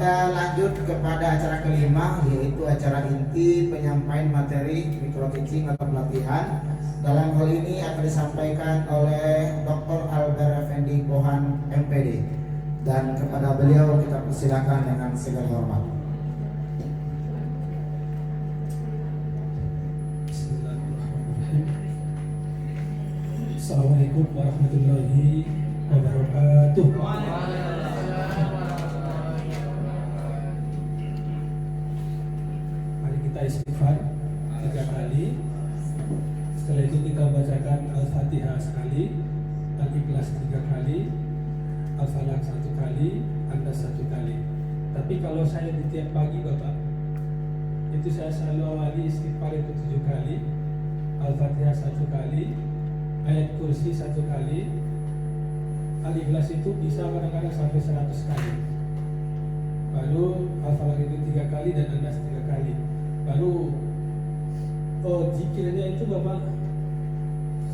Kita lanjut kepada acara kelima, yaitu acara inti penyampaian materi micro teaching atau pelatihan. Dalam hal ini akan disampaikan oleh Dr. Albert Effendi Pohan MPD, dan kepada beliau kita persilakan dengan segala hormat. Assalamualaikum warahmatullahi wabarakatuh. Mari kita istighfar 3 kali. Setelah itu kita bacakan Al-Fatihah sekali, Al-Ikhlas 3 kali, Al-Falaq 1 kali, An-Nas 1 kali. Tapi kalau saya di tiap pagi Bapak, itu saya selalu awali istighfar itu 7 kali, Al-Fatihah 1 kali, Ayat Kursi 1 kali, Al-Ikhlas itu bisa kadang-kadang sampai 100 kali. Baru Al-Falaq itu 3 kali dan An-Nas 3 kali. Baru zikirnya itu Bapak,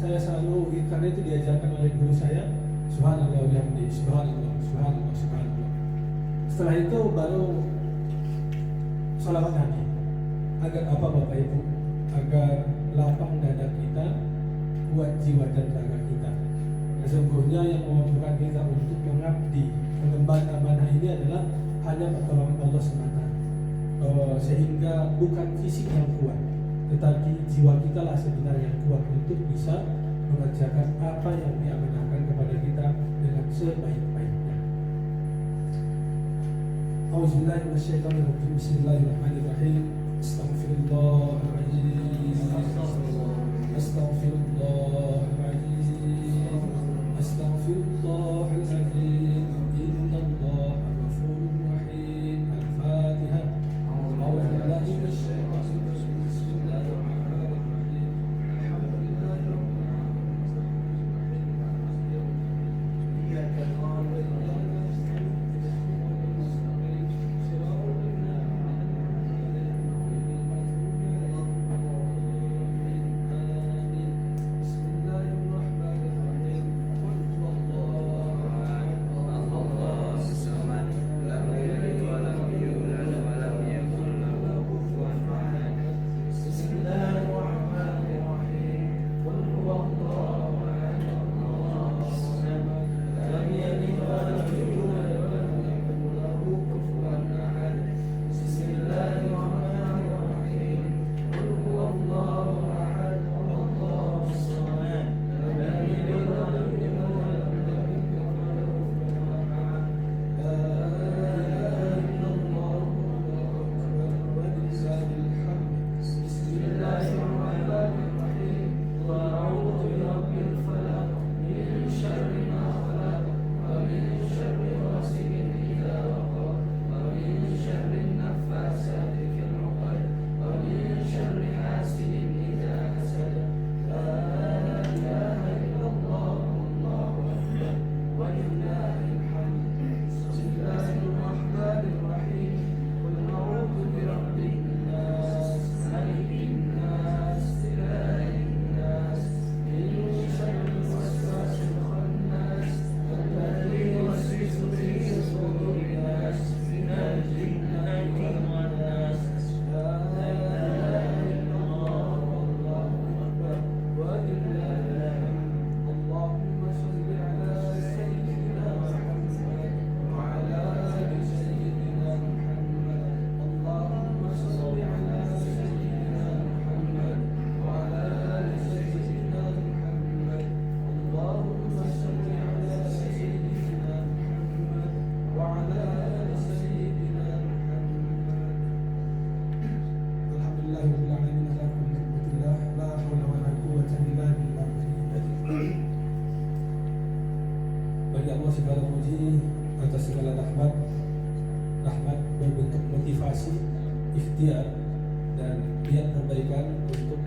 saya selalu, karena itu diajarkan oleh guru saya, Subhanallah wa bihamdihi, Subhanallah, Subhanallah, Subhanallah. Setelah itu baru sholawat Nabi. Agar apa Bapak Ibu? Agar lapang dada kita, kuat jiwa dan raga kita. Sesungguhnya yang memampukan kita untuk mengabdi, mengemban amanah ini adalah hanya pertolongan Allah semata. Sehingga bukan fisik yang kuat, tetapi jiwa kita lah sebenarnya yang kuat untuk bisa mengerjakan apa yang diamanahkan kepada kita dengan sebaik-baiknya. Auzubillahiminasyaitonirrajim. Bismillahirrahmanirrahim. Astaghfirullahaladzim. Astaghfirullahaladzim. Astaghfirullahaladzim. Innallaha ghafurur rahim. Al-Fatihah. A'udzubillahi minasyaitonir rajim. Bismillahirrahmanirrahim. Bagi Allah segala puji atas segala rahmat berbentuk motivasi, ikhtiar dan niat perbaikan untuk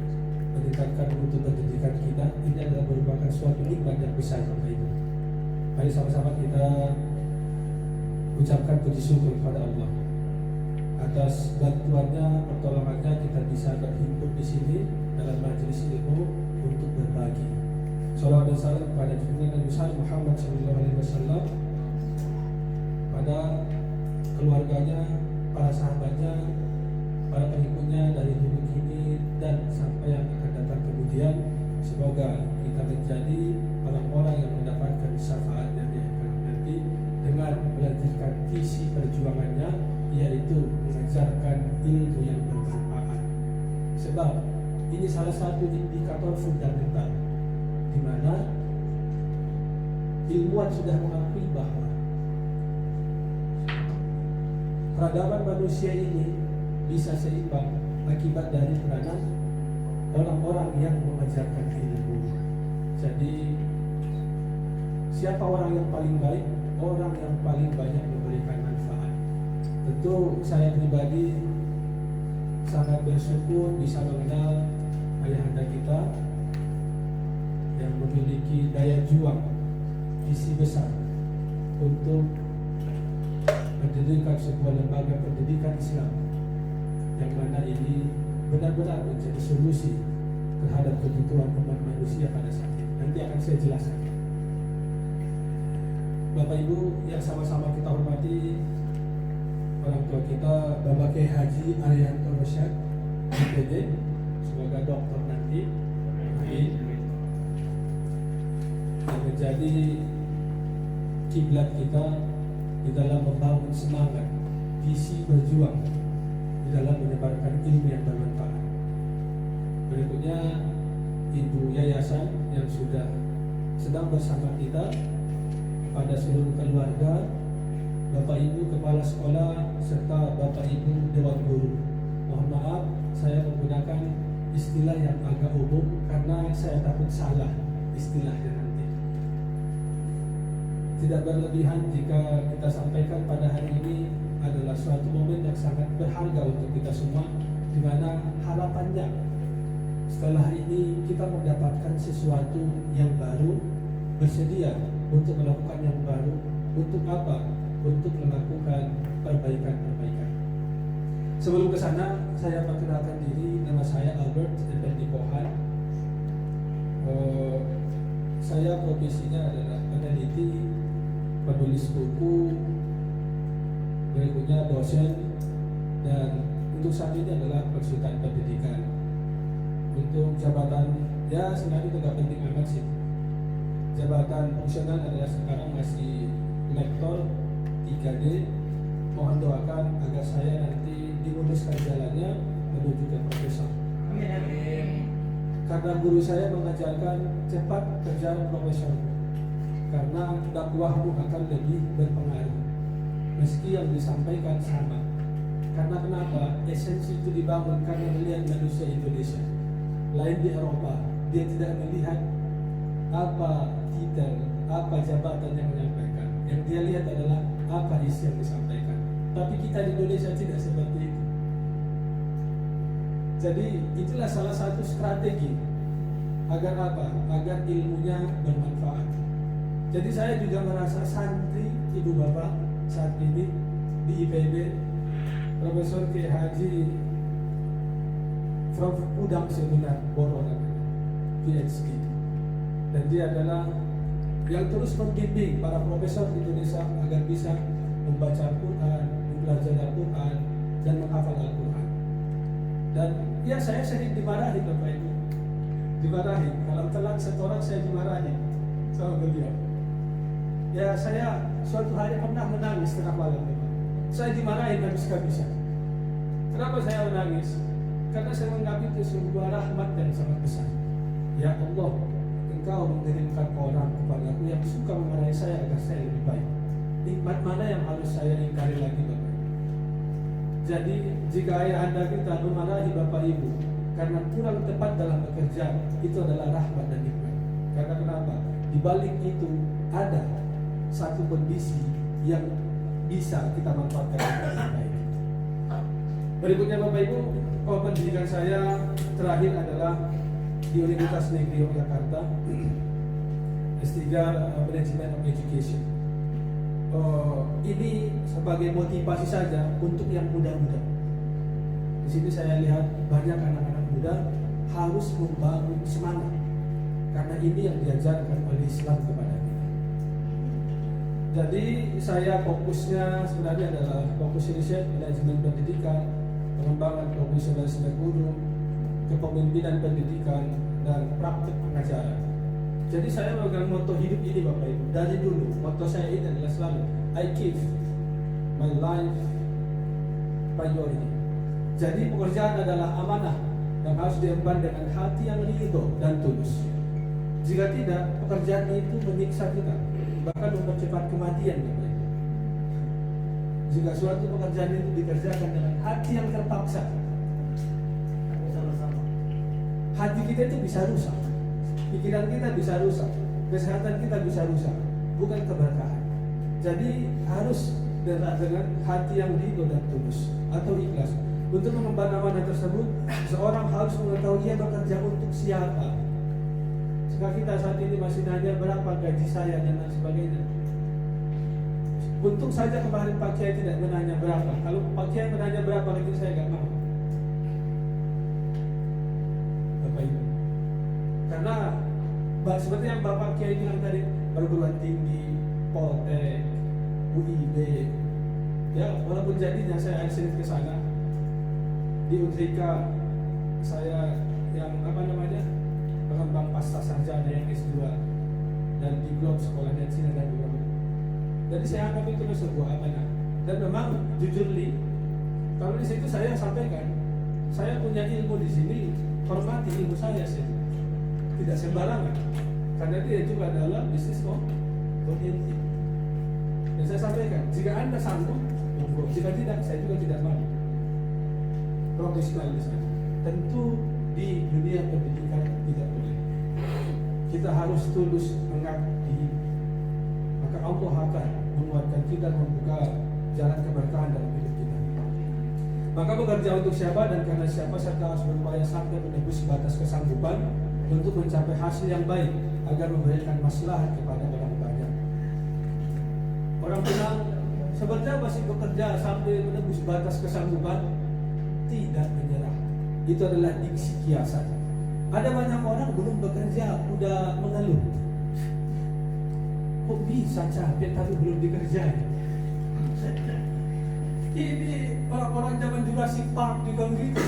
meningkatkan mutu pendidikan kita. Ini adalah merupakan suatu nikmat yang besar Bapak Ibu. Mari sama-sama kita ucapkan puji syukur kepada Allah atas bantuannya, pertolongannya kita bisa berhimpun di sini dalam majelis ilmu untuk berbagi. Salawat dan salam kepada junjungan Nabi besar Muhammad SAW pada keluarganya, para sahabatnya, para pengikutnya dari dulu kini dan sampai yang akan datang kemudian. Semoga kita menjadi orang-orang yang mendapatkan syafaat dari akhirat nanti dengan melanjutkan visi perjuangannya, yaitu mengajarkan ilmu yang bermanfaat. Sebab ini salah satu indikator fundamental di mana ilmuwan sudah mengakui bahwa peradaban manusia ini bisa seimbang akibat dari peranan orang-orang yang mengajarkan ilmu. Jadi siapa orang yang paling baik? Orang yang paling banyak memberikan manfaat. Tentu saya pribadi sangat bersyukur bisa mengenal ayahanda kita yang memiliki daya juang, visi besar untuk mendirikan sebuah lembaga pendidikan Islam yang mana ini benar-benar menjadi solusi terhadap kebutuhan umat manusia pada saat ini. Nanti akan saya jelaskan. Bapak Ibu yang sama-sama kita hormati, orang tua kita Bapak Kiai Haji Arianto Rosyad, MPD, semoga doktor nanti, amin, yang menjadi kiblat kita di dalam membangun semangat, visi berjuang di dalam menyebarkan ilmu yang bermanfaat. Berikutnya Ibu Yayasan yang sudah sedang bersama kita, pada seluruh keluarga, Bapak Ibu Kepala Sekolah serta Bapak Ibu Dewan Guru. Mohon maaf saya menggunakan istilah yang agak umum karena saya takut salah istilahnya nanti. Tidak berlebihan jika kita sampaikan pada hari ini adalah suatu momen yang sangat berharga untuk kita semua, di mana harapannya setelah ini kita mendapatkan sesuatu yang baru, bersedia untuk melakukan yang baru. Untuk apa? Untuk melakukan perbaikan-perbaikan. Sebelum ke sana, saya perkenalkan diri. Nama saya Albert Effendi Pohan. Saya profesinya adalah peneliti, penulis buku, berikutnya dosen, dan untuk saat ini adalah konsultan pendidikan. Untuk jabatan, ya sebenarnya itu gak penting amat sih. Jabatan fungsional adalah sekarang masih lektor 3D. Mohon doakan agar saya nanti dimuluskan jalannya menuju ke profesor. Amin. Karena guru saya mengajarkan cepat kejar profesor, karena dakwahmu akan lebih berpengaruh meski yang disampaikan sama. Karena kenapa? Esensi itu dibangun karena melihat manusia Indonesia. Lain di Eropa, dia tidak melihat apa titel, apa jabatan yang menyampaikan. Yang dia lihat adalah apa isi yang disampaikan. Tapi kita di Indonesia tidak seperti itu. Jadi itulah salah satu strategi agar apa? Agar ilmunya bermanfaat. Jadi saya juga merasa santri ibu bapak saat ini di IPB, Profesor Kiai Haji Prof. Udang Seminar Boro namanya, PhD. Dan dia adalah yang terus membimbing para profesor di Indonesia agar bisa membaca Al-Quran, mempelajari Al-Quran, dan menghafal Al-Quran. Dan ya saya sering dimarahi Bapak Ibu, dimarahi. Kalau telat setoran saya dimarahi sama beliau. Ya saya suatu hari pernah menangis tengah malam. Saya dimarahi habis-habisan. Kenapa saya menangis? Karena saya menganggap itu sebuah rahmat yang sangat besar. Ya Allah, Engkau mengirimkan orang kepadaku yang suka memarahi saya agar saya lebih baik. Nikmat mana yang harus saya ingkari lagi Bapak? Jadi jika ayah anda kita memarahi Bapak Ibu karena kurang tepat dalam bekerja, itu adalah rahmat dan nikmat. Karena kenapa? Di balik itu ada satu kondisi yang bisa kita manfaatkan dengan baik. Berikutnya Bapak Ibu, pendidikan saya terakhir adalah di Universitas Negeri Yogyakarta, S3 Management of Education. Ini sebagai motivasi saja untuk yang muda-muda. Di sini saya lihat banyak anak-anak muda harus membangun semangat, karena ini yang diajarkan oleh Islam kepada kita. Jadi saya fokusnya sebenarnya adalah fokus riset, manajemen pendidikan, pengembangan profesionalisme guru, kepemimpinan pendidikan, dan praktik pengajaran. Jadi saya memegang moto hidup ini Bapak Ibu. Dari dulu, moto saya ini adalah selalu I give my life priority. Jadi pekerjaan adalah amanah yang harus diemban dengan hati yang ridho dan tulus. Jika tidak, pekerjaan itu menyiksa kita, bahkan mempercepat kematian Bapak Ibu. Jika suatu pekerjaan itu dikerjakan dengan hati yang terpaksa, hati kita itu bisa rusak, pikiran kita bisa rusak, kesehatan kita bisa rusak, bukan keberkahan. Jadi harus dengan hati yang ridho dan tulus atau ikhlas. Untuk mengemban amanah tersebut, seorang harus mengetahui ia bekerja untuk siapa. Jika kita saat ini masih nanya berapa gaji saya dan lain sebagainya, untung saja kemarin Pak Kiai tidak menanya berapa. Kalau Pak Kiai menanya berapa lagi saya nggak mau. Bapak Ibu, karena seperti yang Bapak Kiai bilang tadi, perguruan tinggi, Poltek, UIB, ya walaupun jadinya saya ada sedikit ke sana. Di Utrika saya yang pengembang pasca sarjana yang S2, dan di Globe sekolahnya Cina dan Eropa. Jadi saya anggap itu sebuah amanah. Dan memang jujur li, kalau di situ saya sampaikan, saya punya ilmu di sini, hormati ilmu saya sih, tidak sembarangan, karena dia juga adalah bisnis oriented. Dan saya sampaikan, jika Anda sanggup, jika tidak, saya juga tidak mau. Profesional di sana. Tentu di dunia pendidikan tidak boleh. Kita harus tulus mengabdi, maka Allah akan menguatkan kita, membuka jalan keberkahan dalam hidup kita. Maka bekerja untuk siapa dan karena siapa, serta harus berupaya sampai menembus batas kesanggupan untuk mencapai hasil yang baik agar memberikan maslahat kepada orang banyak. Orang bilang, sebenarnya masih bekerja sampai menembus batas kesanggupan, tidak menyerah. Itu adalah diksi kiasan. Ada banyak orang belum bekerja udah mengeluh. Kok bisa capek tapi belum dikerjain? Ini orang-orang zaman Jurassic Park juga begitu.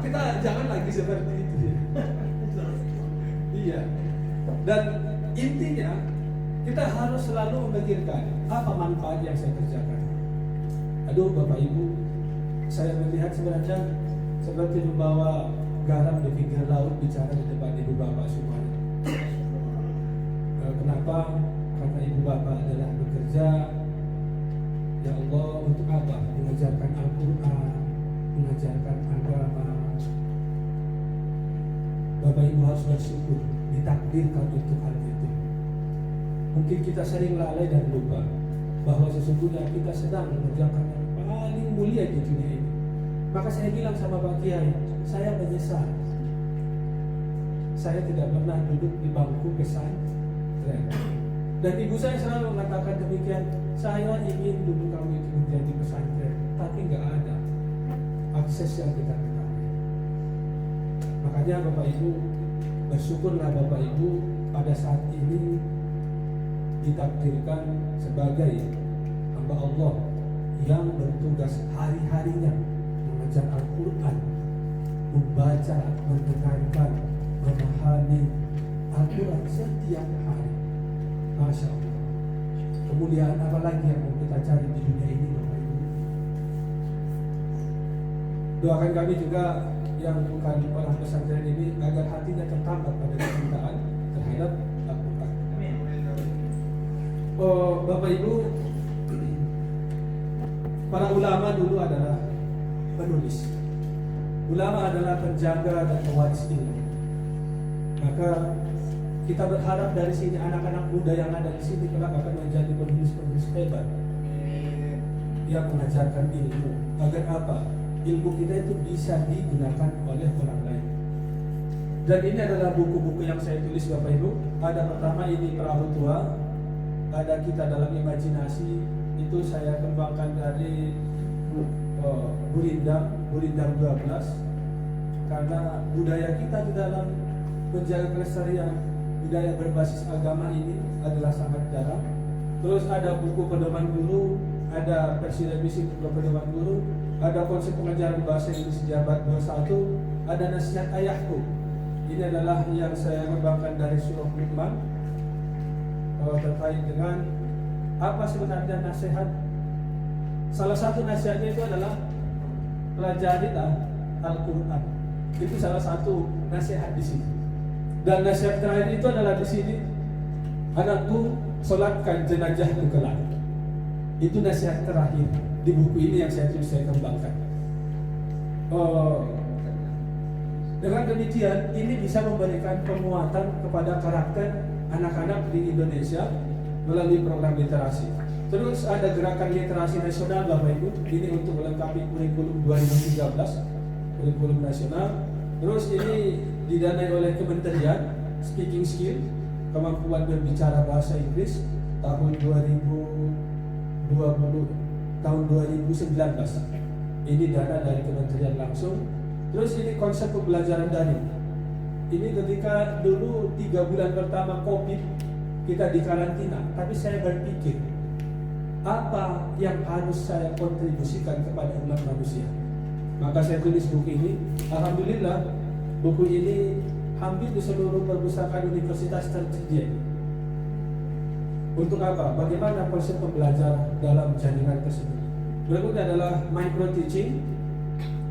Kita jangan lagi seperti itu. Iya. Dan intinya kita harus selalu memikirkan apa manfaat yang saya kerjakan. Aduh Bapak Ibu, saya melihat sebenarnya seperti membawa garam di pinggir laut bicara di depan Ibu Bapak semuanya. Kenapa? Karena Ibu Bapak adalah bekerja, ya Allah, untuk apa? Mengajarkan Al-Quran, mengajarkan agama. Bapak Ibu harus bersyukur ditakdirkan untuk hal itu. Mungkin kita sering lalai dan lupa bahwa sesungguhnya kita sedang mengerjakan yang paling mulia di dunia ini. Maka saya bilang sama Pak Kiai, saya menyesal saya tidak pernah duduk di bangku pesantren. Dan ibu saya selalu mengatakan demikian, saya ingin duduk kamu itu menjadi pesantren, tapi nggak ada akses yang kita ketahui. Makanya Bapak Ibu, bersyukurlah Bapak Ibu pada saat ini ditakdirkan sebagai hamba Allah yang bertugas hari-harinya mengajar Al-Quran, membaca, mendengarkan, memahami Al-Quran setiap hari. Masya Allah. Kemuliaan apa lagi yang mau kita cari di dunia ini Bapak Ibu? Doakan kami juga yang bukan orang pesantren ini agar hatinya tertambat pada kecintaan terhadap Al-Quran. Oh, Bapak Ibu, para ulama dulu adalah penulis. Ulama adalah penjaga dan pewaris ilmu. Maka kita berharap dari sini anak-anak muda yang ada di sini kelak akan menjadi penulis-penulis hebat yang mengajarkan ilmu. Agar apa? Ilmu kita itu bisa digunakan oleh orang lain. Dan ini adalah buku-buku yang saya tulis Bapak Ibu. Ada pertama ini Perahu Tua, ada Kita Dalam Imajinasi, itu saya kembangkan dari Burindang 12, karena budaya kita di dalam menjaga kelestarian budaya berbasis agama ini adalah sangat jarang. Terus ada buku pedoman guru, ada versi revisi buku pedoman guru, ada konsep pengajaran bahasa Inggris Jabat 21, ada nasihat ayahku. Ini adalah yang saya kembangkan dari surah Luqman terkait dengan apa sebenarnya nasihat. Salah satu nasihatnya itu adalah pelajarilah Al-Quran. Itu salah satu nasihat di sini. Dan nasihat terakhir itu adalah di sini, anakku, solatkan jenazahku kelak. Itu nasihat terakhir di buku ini yang saya tulis, saya kembangkan. Dengan demikian, ini bisa memberikan penguatan kepada karakter anak-anak di Indonesia melalui program literasi. Terus ada gerakan literasi nasional Bapak Ibu, ini untuk melengkapi kurikulum 2013, kurikulum nasional. Terus ini didanai oleh Kementerian Speaking Skill, kemampuan berbicara bahasa Inggris tahun 2019. Ini dana dari Kementerian langsung. Terus ini konsep pembelajaran daring. Ini ketika dulu 3 bulan pertama COVID kita di karantina, tapi saya berpikir apa yang harus saya kontribusikan kepada umat manusia. Maka saya tulis buku ini. Alhamdulillah buku ini hampir di seluruh perpustakaan universitas tersedia. Untuk apa? Bagaimana konsep pembelajaran dalam jaringan tersebut? Berikutnya adalah micro teaching.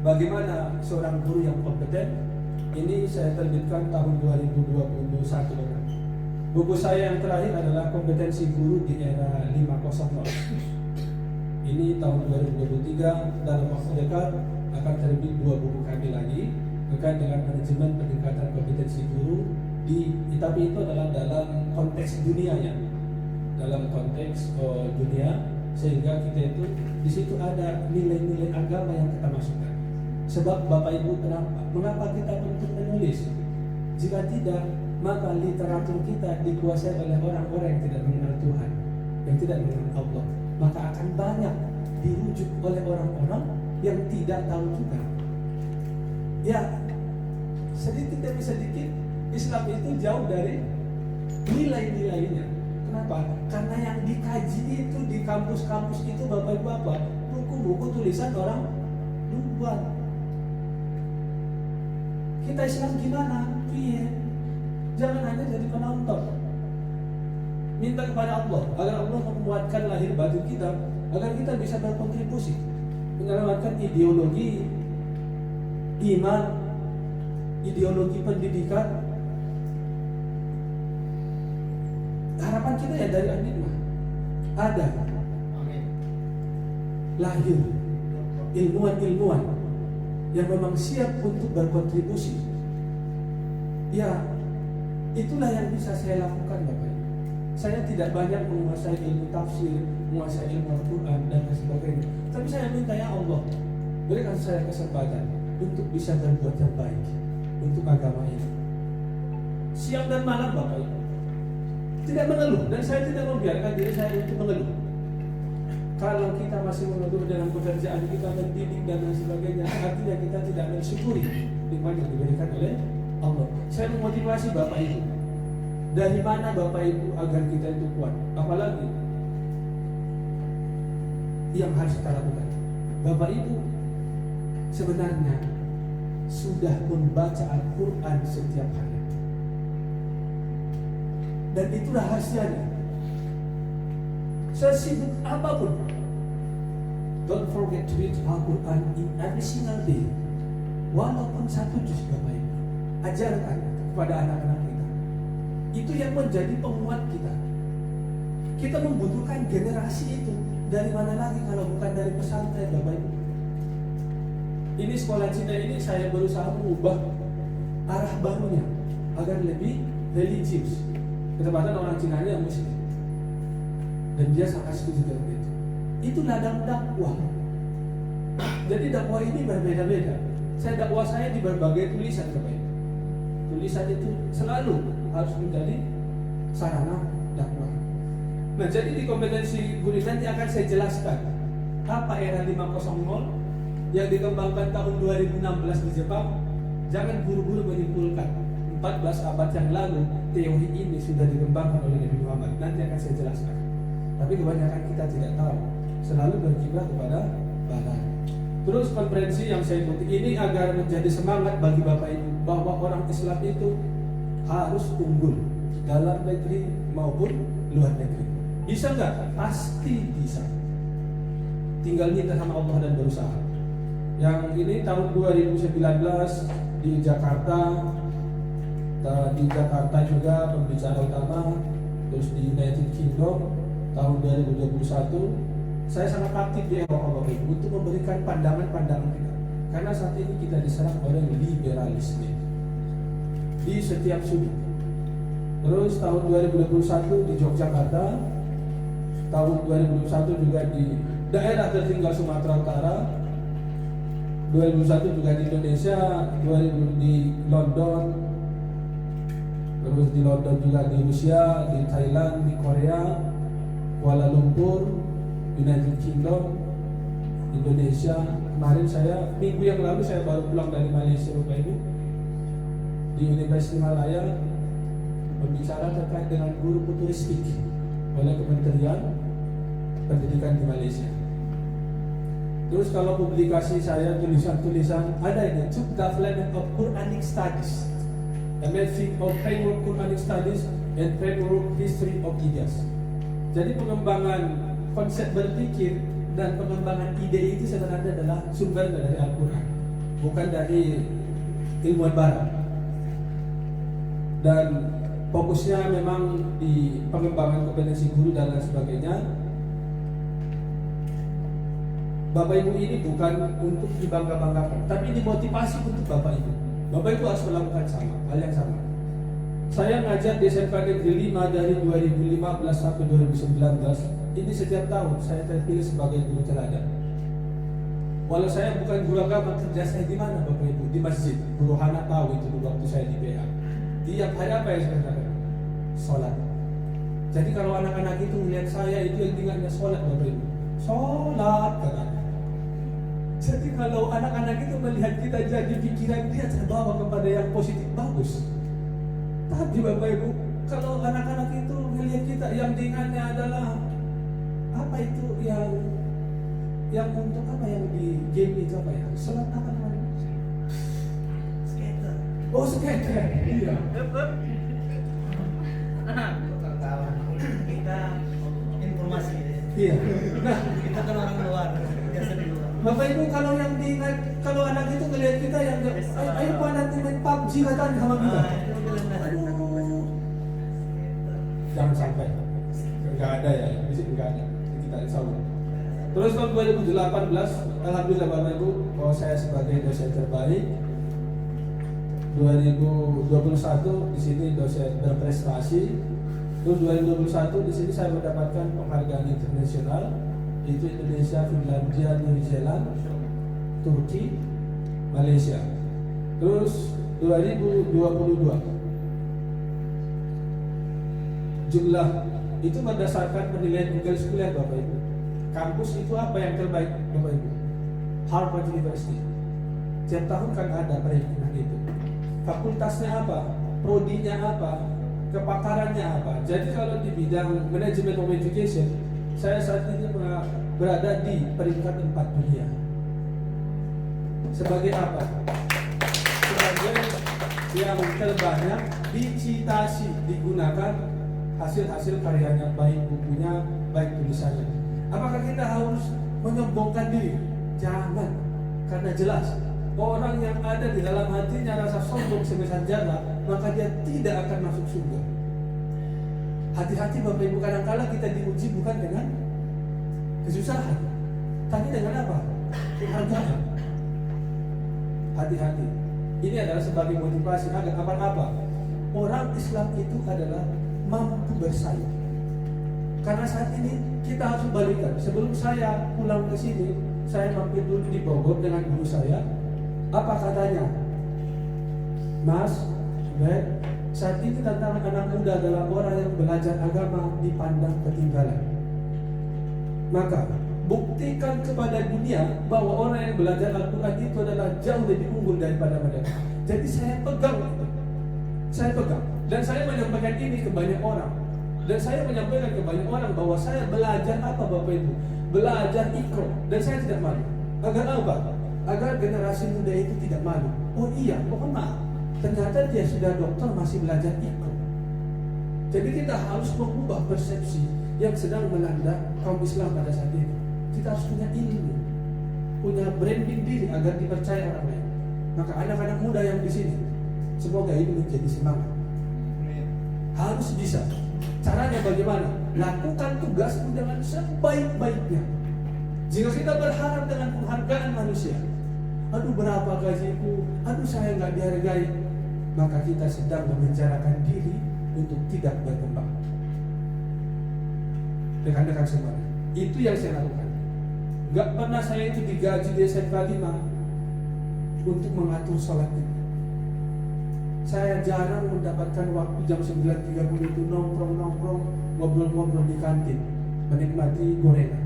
Bagaimana seorang guru yang kompeten? Ini saya terbitkan tahun 2021. Buku saya yang terakhir adalah kompetensi guru di era 5.0. Ini tahun 2023. Dalam waktu dekat akan terbit 2 buku kami lagi terkait dengan manajemen peningkatan kompetensi guru tapi itu adalah dalam konteks dunia ya, dalam konteks dunia, sehingga kita itu di situ ada nilai-nilai agama yang kita masukkan. Sebab Bapak Ibu, mengapa kita untuk menulis? Jika tidak, maka literatur kita dikuasai oleh orang-orang yang tidak mengenal Tuhan, yang tidak mengenal Allah. Maka akan banyak dirujuk oleh orang-orang yang tidak tahu juga. Ya, sedikit demi sedikit Islam itu jauh dari nilai-nilainya. Kenapa? Karena yang dikaji itu di kampus-kampus itu Bapak Ibu, buku-buku tulisan orang luar. Kita Islam gimana? Iya. Jangan hanya jadi penonton. Minta kepada Allah agar Allah menguatkan lahir batin kita, agar kita bisa berkontribusi menyelamatkan ideologi iman, ideologi pendidikan. Harapan kita ya dari An-Nikmah ada lahir ilmuwan-ilmuwan yang memang siap untuk berkontribusi. Ya, itulah yang bisa saya lakukan Bapak. Saya tidak banyak menguasai ilmu tafsir, menguasai ilmu Al-Quran dan sebagainya. Tapi saya minta ya Allah, berikan saya kesempatan untuk bisa berbuat yang baik untuk agama ini. Siang dan malam Bapak Ibu, tidak mengeluh, dan saya tidak membiarkan diri saya untuk mengeluh. Kalau kita masih mengeluh dalam pekerjaan kita, mendidik dan lain sebagainya, artinya kita tidak mensyukuri nikmat yang diberikan oleh Allah. Saya memotivasi Bapak Ibu. Dari mana Bapak Ibu agar kita itu kuat? Apalagi yang harus kita lakukan? Bapak Ibu sebenarnya sudah membaca Al-Quran setiap hari, dan itu rahasianya. Sesibuk apapun, don't forget to read Al-Quran in every single day. Walaupun 1 juz Bapak Ibu, ajarkan kepada anak-anak kita. Itu yang menjadi penguat kita. Kita membutuhkan generasi itu. Dari mana lagi kalau bukan dari pesantren Bapak Ibu? Ini sekolah Cina ini saya berusaha mengubah arah barunya agar lebih religius. Ketepatan orang Cinanya Muslim, dan dia sangat setuju dengan itu. Itu ladang dakwah. Jadi dakwah ini berbeda-beda. Dakwah saya di berbagai tulisan Bapak Ibu. Tulisan itu selalu harus menjadi sarana dakwah. Nah, jadi di kompetensi guru nanti akan saya jelaskan apa era 5.0 yang dikembangkan tahun 2016 di Jepang. Jangan buru-buru menyimpulkan 14 abad yang lalu teori ini sudah dikembangkan oleh Nabi Muhammad. Nanti akan saya jelaskan. Tapi kebanyakan kita tidak tahu, selalu berkiblat kepada barat. Terus konferensi yang saya ikuti ini agar menjadi semangat bagi Bapak Ibu bahwa orang Islam itu harus unggul dalam negeri maupun luar negeri. Bisa nggak? Pasti bisa. Tinggal minta sama Allah dan berusaha. Yang ini tahun 2019 di Jakarta juga pembicara utama. Terus di United Kingdom tahun 2021 saya sangat aktif di Eropa Bapak Ibu untuk memberikan pandangan-pandangan kita. Karena saat ini kita diserang oleh liberalisme di setiap sudut. Terus tahun 2021 di Yogyakarta, tahun 2021 juga di daerah tertinggal Sumatera Utara, 2021 juga di Indonesia, 2000 di London, terus di London juga di Rusia, di Thailand, di Korea, Kuala Lumpur, United Kingdom, Indonesia. Kemarin saya minggu yang lalu saya baru pulang dari Malaysia Bapak Ibu, di Universitas Malaya berbicara terkait dengan guru futuristik oleh Kementerian Pendidikan di Malaysia. Terus kalau publikasi saya tulisan-tulisan ada ini Development of Quranic Studies, Amazing of Framework Quranic Studies and Framework History of Ideas. Jadi pengembangan konsep berpikir dan pengembangan ide itu sebenarnya adalah sumber dari Al-Quran, bukan dari ilmuwan barat. Dan fokusnya memang di pengembangan kompetensi guru dan lain sebagainya. Bapak Ibu ini bukan untuk dibangga-banggakan, tapi dimotivasi untuk Bapak Ibu. Bapak Ibu harus melakukan hal yang sama. Saya ngajar di SMK Negeri 5 dari 2015 sampai 2019. Ini setiap tahun saya terpilih sebagai guru teladan. Walau saya bukan guru agama, kerja saya di mana Bapak Ibu? Di masjid. Guru Hana tahu itu dulu waktu saya di PA. Tiap hari apa yang saya lakukan? Sholat. Jadi kalau anak-anak itu melihat saya, itu yang tinggalnya sholat Bapak Ibu. Sholat kan. Jadi kalau anak-anak itu melihat kita, jadi pikiran dia terbawa kepada yang positif, bagus. Tapi Bapak Ibu, kalau anak-anak itu melihat kita, yang ringannya adalah apa itu yang untuk apa yang di game itu apa ya? Sholat apa namanya? Skater. Oh, skater. Iya. Kita informasi. Iya. Nah, Kita kan orang luar, biasa di luar. Bapak Ibu kalau yang diingat, kalau anak itu ngelihat kita yang ayo Pak nanti main PUBG katanya sama kita. Aduh. Jangan sampai. Enggak ada ya, di sini enggak ada. Kita insya Allah. Terus tahun 2018, alhamdulillah Bapak Ibu, bahwa saya sebagai dosen terbaik. 2021 di sini dosen berprestasi. Terus 2021 di sini saya mendapatkan penghargaan internasional, yaitu Indonesia, Finlandia, New Zealand, Turki, Malaysia. Terus 2022 jumlah itu berdasarkan penilaian Google Scholar Bapak Ibu. Kampus itu apa yang terbaik Bapak Ibu? Harvard University. Setiap tahun kan ada perhimpunan itu. Fakultasnya apa? Prodinya apa? Kepakarannya apa? Jadi kalau di bidang manajemen of education, saya saat ini berada di peringkat 4 dunia. Sebagai apa? Sebagai yang terbanyak dicitasi digunakan hasil-hasil karyanya, baik bukunya, baik tulisannya. Apakah kita harus menyombongkan diri? Jangan, karena jelas orang yang ada di dalam hatinya rasa sombong sebesar jala, maka dia tidak akan masuk surga. Hati-hati Bapak Ibu, kadang-kala kita diuji bukan dengan kesusahan, tapi dengan apa? Penghargaan. Hati-hati. Ini adalah sebagai motivasi agar apa? Orang Islam itu adalah mampu bersaing. Karena saat ini kita harus balikan. Sebelum saya pulang ke sini, saya mampir dulu di Bogor dengan guru saya. Apa katanya? Mas, Ben, saat ini tantangan anak muda adalah orang yang belajar agama dipandang ketinggalan. Maka buktikan kepada dunia bahwa orang yang belajar Al-Quran itu adalah jauh lebih unggul daripada mereka. Jadi saya pegang itu. saya pegang. Dan saya menyampaikan ini ke banyak orang. Dan saya menyampaikan ke banyak orang bahwa saya belajar apa Bapak Ibu? Belajar Iqra. Dan saya tidak malu. Agar apa? Agar generasi muda itu tidak malu. Oh iya, mohon maaf, ternyata dia sudah dokter masih belajar Iqra. Jadi kita harus mengubah persepsi yang sedang melanda kaum Islam pada saat ini. Kita harus punya ilmu, punya branding diri agar dipercaya orang lain. Maka anak-anak muda yang di sini, semoga ini menjadi semangat. Harus bisa. Caranya bagaimana? Lakukan tugasmu dengan sebaik-baiknya. Jika kita berharap dengan penghargaan manusia, aduh berapa gajiku, aduh saya nggak dihargai, maka kita sedang memenjarakan diri untuk tidak berkembang. Rekan-rekan semua, itu yang saya lakukan. Gak pernah saya itu digaji di SMK 5 untuk mengatur sholat itu. Saya jarang mendapatkan waktu jam 9.30 itu nongkrong-nongkrong, ngobrol-ngobrol di kantin, menikmati gorengan.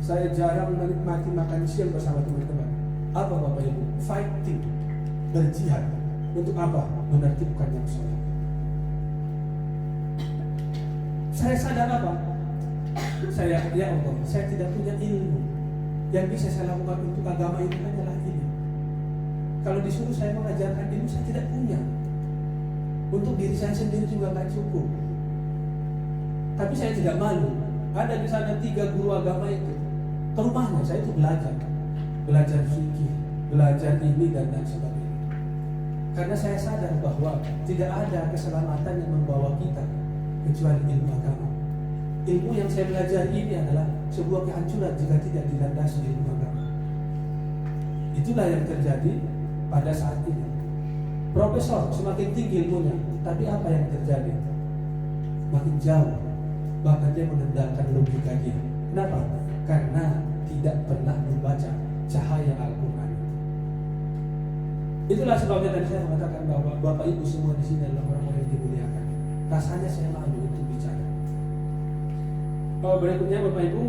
Saya jarang menikmati makan siang bersama teman-teman. Apa Bapak Ibu? Fighting, berjihad. Untuk apa? Menertibkan yang sholat. Saya sadar apa? Ya Allah, saya tidak punya ilmu. Yang bisa saya lakukan untuk agama ini hanyalah ini. Kalau disuruh saya mengajarkan ilmu, saya tidak punya. Untuk diri saya sendiri juga nggak cukup. Tapi saya tidak malu. Ada di sana 3 guru agama itu. Ke rumahnya saya itu belajar fikih, belajar ini dan lain sebagainya. Karena saya sadar bahwa tidak ada keselamatan yang membawa kita kecuali ilmu agama. Ilmu yang saya belajar ini adalah sebuah kehancuran jika tidak dilandasi ilmu agama. Itulah yang terjadi pada saat ini. Profesor semakin tinggi ilmunya, tapi apa yang terjadi? Makin jauh, bahkan dia mengendalikan logika dia. Kenapa? Karena tidak pernah membaca cahaya Al-Quran. Itulah sebabnya tadi saya mengatakan bahwa Bapak Ibu semua di sini adalah orang-orang yang dimuliakan. Rasanya saya malu untuk bicara. Berikutnya Bapak Ibu,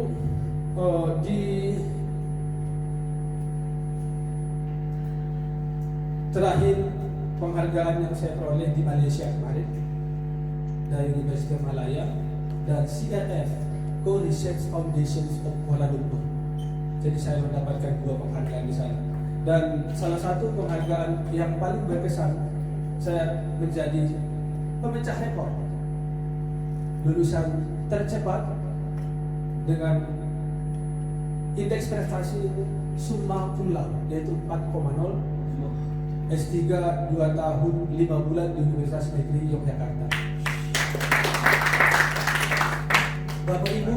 di terakhir penghargaan yang saya peroleh di Malaysia kemarin dari University of Malaya dan CRF, Co-Research Foundation of Kuala Lumpur. Jadi saya mendapatkan 2 penghargaan di sana. Dan salah satu penghargaan yang paling berkesan, saya menjadi pemecah rekor lulusan tercepat dengan indeks prestasi summa cum laude, yaitu 4,0, S3 2 tahun 5 bulan di Universitas Negeri Yogyakarta. Bapak Ibu,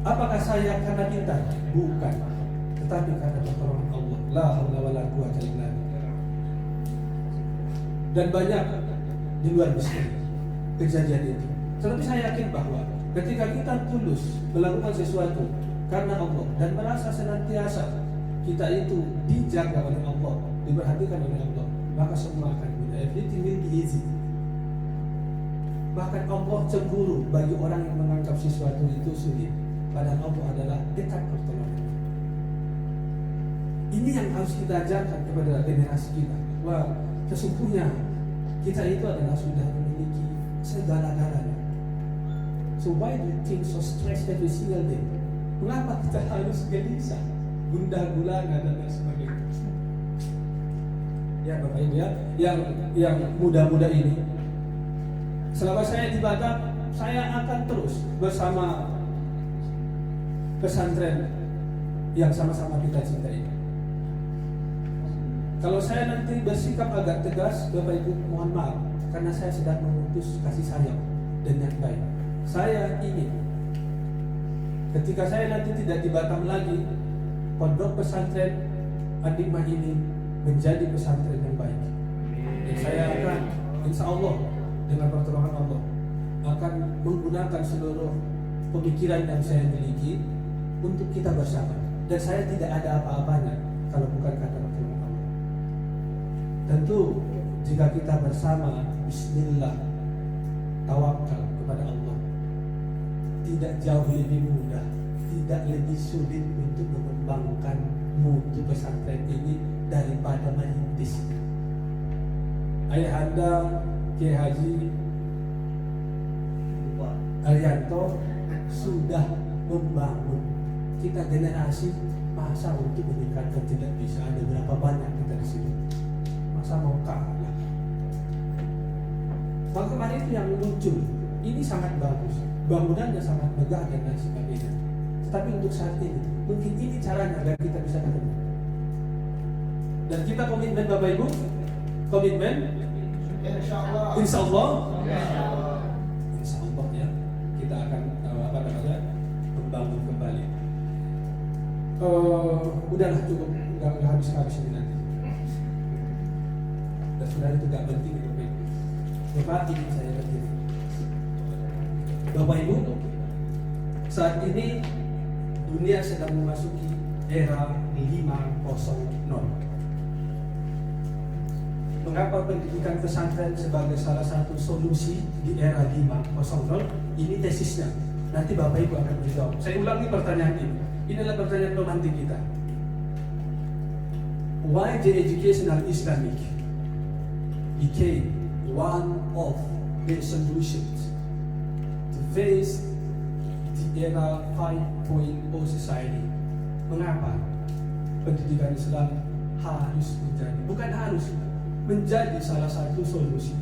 apakah saya karena pintar? Bukan, tetapi karena pertolongan Allah. La haula wala quwwata illa billah. Dan banyak di luar Mesir kejadian itu. Tetapi saya yakin bahwa ketika kita tulus melakukan sesuatu karena Allah dan merasa senantiasa kita itu dijaga oleh Allah, diperhatikan oleh Allah, maka semua akan mudah. Everything will be easy. Bahkan Allah cemburu bagi orang yang menganggap sesuatu itu sulit, padahal Allah adalah dekat pertolongan. Ini yang harus kita ajarkan kepada generasi kita. Wah, sesungguhnya kita itu adalah sudah memiliki segala-galanya. So why do you think so stressed every single day? Mengapa kita harus gelisah, gundah gulana dan lain sebagainya? Ya Bapak Ibu ya, yang muda-muda ini, selama saya di Batam, saya akan terus bersama pesantren yang sama-sama kita cintai. Kalau saya nanti bersikap agak tegas, Bapak Ibu mohon maaf, karena saya sedang memutus kasih sayang dan yang baik. Saya ingin ketika saya nanti tidak di Batam lagi, pondok pesantren Adikmah ini menjadi pesantren yang baik. Dan saya akan, insya Allah dengan pertolongan Allah, akan menggunakan seluruh pemikiran yang saya miliki untuk kita bersama. Dan saya tidak ada apa-apanya kalau bukan karena pertolongan Allah. Tentu jika kita bersama, Bismillah, tawakal kepada Allah, tidak jauh lebih mudah, tidak lebih sulit untuk mengembangkan mutu pesantren ini daripada merintis. Ayahanda Kiai Haji Lupa. Arianto sudah membangun. Kita generasi masa untuk meningkatkan tidak bisa, ada berapa banyak kita di sini. Masa mau kalah? Maka kemarin itu yang muncul, ini sangat bagus, bangunannya sangat megah dan sebagainya. Tetapi untuk saat ini, mungkin ini caranya agar kita bisa ketemu. Dan kita komitmen Bapak Ibu, komitmen, Insya Allah. insya Allah, Insya Allah. insya Allah ya, kita akan membangun kembali. Udahlah cukup, nggak habis ini nanti. Dan sebenarnya itu nggak penting Bapak Ibu. Bapak ini saya berdiri. Bapak Ibu, saat ini dunia sedang memasuki era 5.0. Mengapa pendidikan pesantren sebagai salah satu solusi di era 5.0? Ini tesisnya. Nanti Bapak Ibu akan menjawab. Saya ulangi pertanyaan ini. Ini adalah pertanyaan romantik kita. Why the educational Islamic became one of the solutions to face the era 5.0 society? Mengapa pendidikan Islam harus menjadi, bukan harus, menjadi salah satu solusi,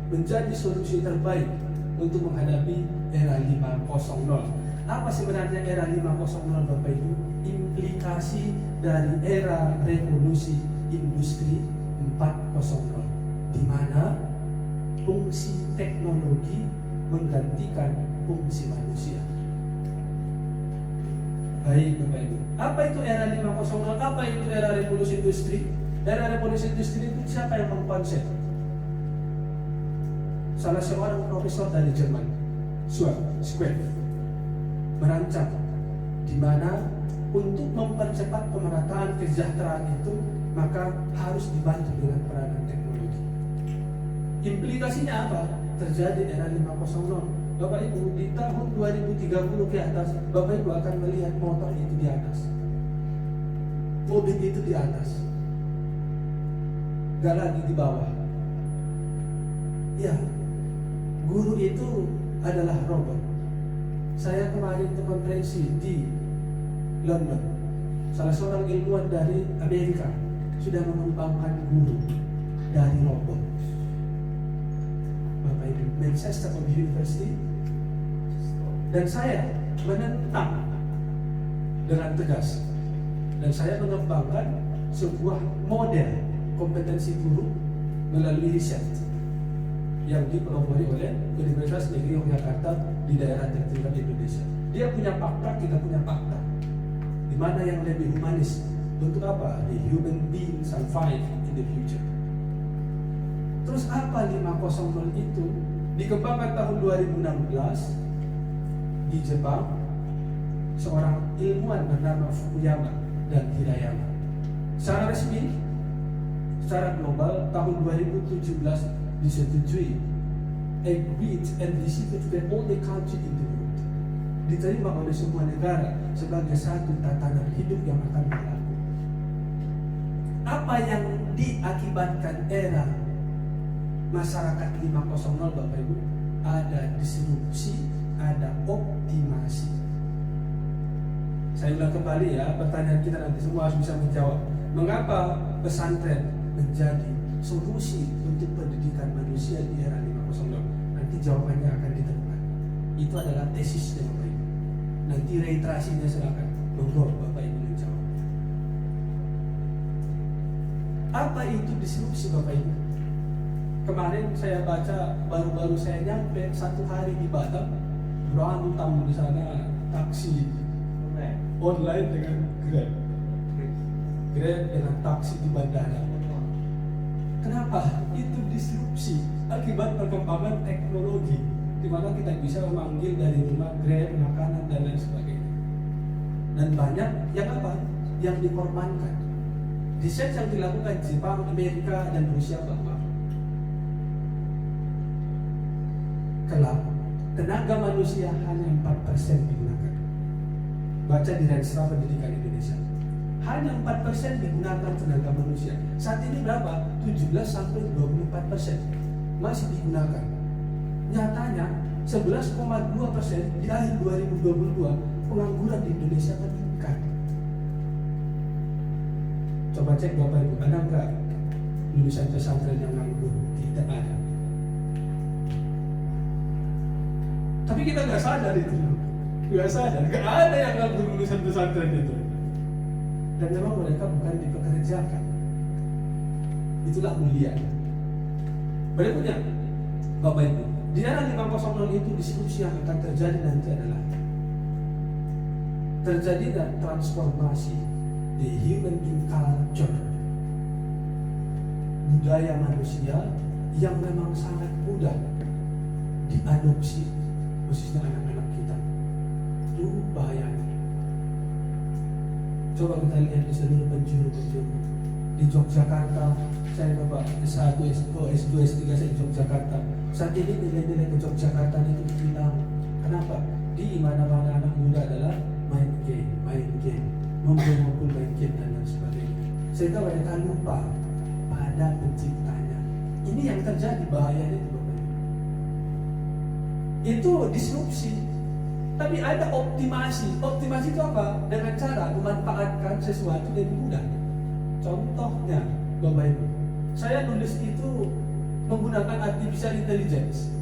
menjadi solusi terbaik untuk menghadapi era 5.0. Apa sebenarnya era 5.0 Bapak Ibu? Implikasi dari era revolusi industri 4.0, di mana fungsi teknologi menggantikan fungsi manusia. Baik Bapak Ibu, apa itu era 5.0? Apa itu era revolusi industri? Era revolusi industri itu siapa yang mengkonsep? Salah seorang profesor dari Jerman, Schwab, merancang di mana untuk mempercepat pemerataan kesejahteraan itu maka harus dibantu dengan peranan teknologi. Implikasinya apa? Terjadi era 5.0. Bapak Ibu, di tahun 2030 ke atas, Bapak Ibu akan melihat motor itu di atas, mobil itu di atas, gak lagi di bawah. Ya, guru itu adalah robot. Saya kemarin ke konferensi di London. Salah seorang ilmuwan dari Amerika sudah mengembangkan guru dari robot. Bapak Ibu, Manchester University. Dan saya menentang dengan tegas. Dan saya mengembangkan sebuah model kompetensi guru melalui riset yang dipelopori oleh Universitas Negeri Yogyakarta di daerah tertinggal Indonesia. Dia punya fakta, kita punya fakta. Di mana yang lebih humanis? Untuk apa? The human being survive in the future. Terus apa 5.0 itu? Dikembangkan tahun 2016 di Jepang, seorang ilmuwan bernama Fukuyama dan Hirayama. Secara resmi, secara global tahun 2017 disetujui, agreed and received by all the countries in the world, diterima oleh semua negara sebagai satu tatanan hidup yang akan berlaku. Apa yang diakibatkan era masyarakat 5.0 Bapak Ibu? Ada disrupsi, ada optimasi. Saya ulang kembali ya, pertanyaan kita nanti semua harus bisa menjawab. Mengapa pesantren menjadi solusi untuk pendidikan manusia di era 5.0? Nanti jawabannya akan ditemukan. Itu adalah tesisnya Bapak Ibu. Nanti reiterasinya silakan. Monggo Bapak Ibu menjawab. Apa itu disrupsi Bapak Ibu? Kemarin saya baca, baru-baru saya nyampe 1 hari di Batam, berantem di sana taksi online dengan Grab dengan taksi di bandara. Kenapa? Itu disrupsi akibat perkembangan teknologi, di mana kita bisa memanggil dari rumah Grab, makanan dan lain sebagainya. Dan banyak yang apa? Yang dikorbankan. Riset yang dilakukan Jepang, Amerika, dan Rusia bahwa kelak tenaga manusia hanya 4% digunakan. Baca di Renstra Pendidikan Indonesia. hanya 4% digunakan tenaga manusia. Saat ini berapa? 17 sampai 24% masih digunakan. Nyatanya 11,2% di akhir 2022 pengangguran di Indonesia meningkat. Coba cek Bapak Ibu, ada nggak lulusan pesantren yang nganggur? Tidak ada. Tapi kita nggak sadar itu, nggak sadar, nggak ada yang nganggur lulusan pesantren itu. Dan memang mereka bukan dipekerjakan. Itulah mulia. Berikutnya, Bapak Ibu, di era 500 itu diskusi yang akan terjadi nanti adalah terjadi transformasi the human in culture, budaya manusia yang memang sangat mudah diadopsi, khususnya anak-anak kita. Itu bahayanya. Coba kita lihat di seluruh penjuru di Yogyakarta. Saya Bapak S1, S2, S3 saya di Yogyakarta. Saat ini nilai-nilai ke Yogyakarta itu hilang. Kenapa? Di mana-mana anak muda adalah main game, ngumpul-ngumpul main game dan lain sebagainya. Sehingga mereka lupa pada penciptanya. Ini yang terjadi, bahayanya itu Bapak. Itu disrupsi. Tapi ada optimasi. Optimasi itu apa? Dengan cara memanfaatkan sesuatu lebih mudah. Contohnya, Bapak Ibu, saya nulis itu menggunakan artificial intelligence.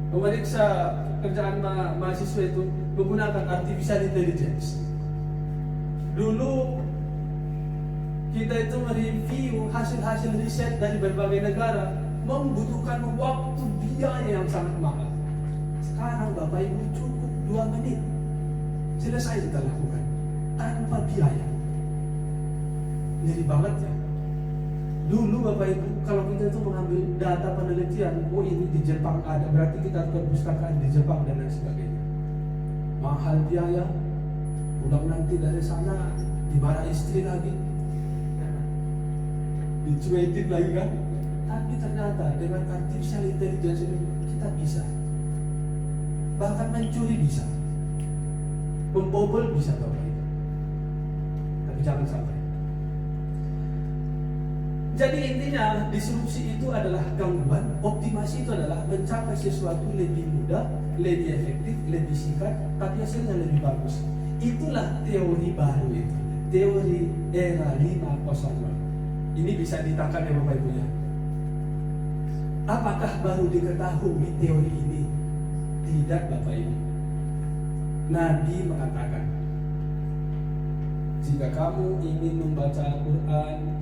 Memeriksa kerjaan mahasiswa itu menggunakan artificial intelligence. Dulu kita itu mereview hasil-hasil riset dari berbagai negara membutuhkan waktu biaya yang sangat mahal. Sekarang Bapak Ibu cukup 2 menit selesai kita lakukan tanpa biaya. Ngeri banget ya. Dulu Bapak Ibu kalau kita itu mengambil data penelitian, oh ini di Jepang ada, berarti kita harus perpustakaan di Jepang dan lain sebagainya. Mahal biaya, pulang nanti dari sana dimarah istri lagi, dicuekin lagi kan. Tapi ternyata dengan artificial intelligence ini kita bisa, bahkan mencuri bisa, membobol bisa Bapak Ibu. Tapi jangan sampai. Jadi intinya disrupsi itu adalah gangguan, optimasi itu adalah mencapai sesuatu lebih mudah, lebih efektif, lebih singkat, tapi hasilnya lebih bagus. Itulah teori baru itu, teori era 5.0. Ini bisa ditangkap ya Bapak Ibu ya. Apakah baru diketahui teori ini? Tidak Bapak Ibu. Nabi mengatakan, jika kamu ingin membaca Al-Quran,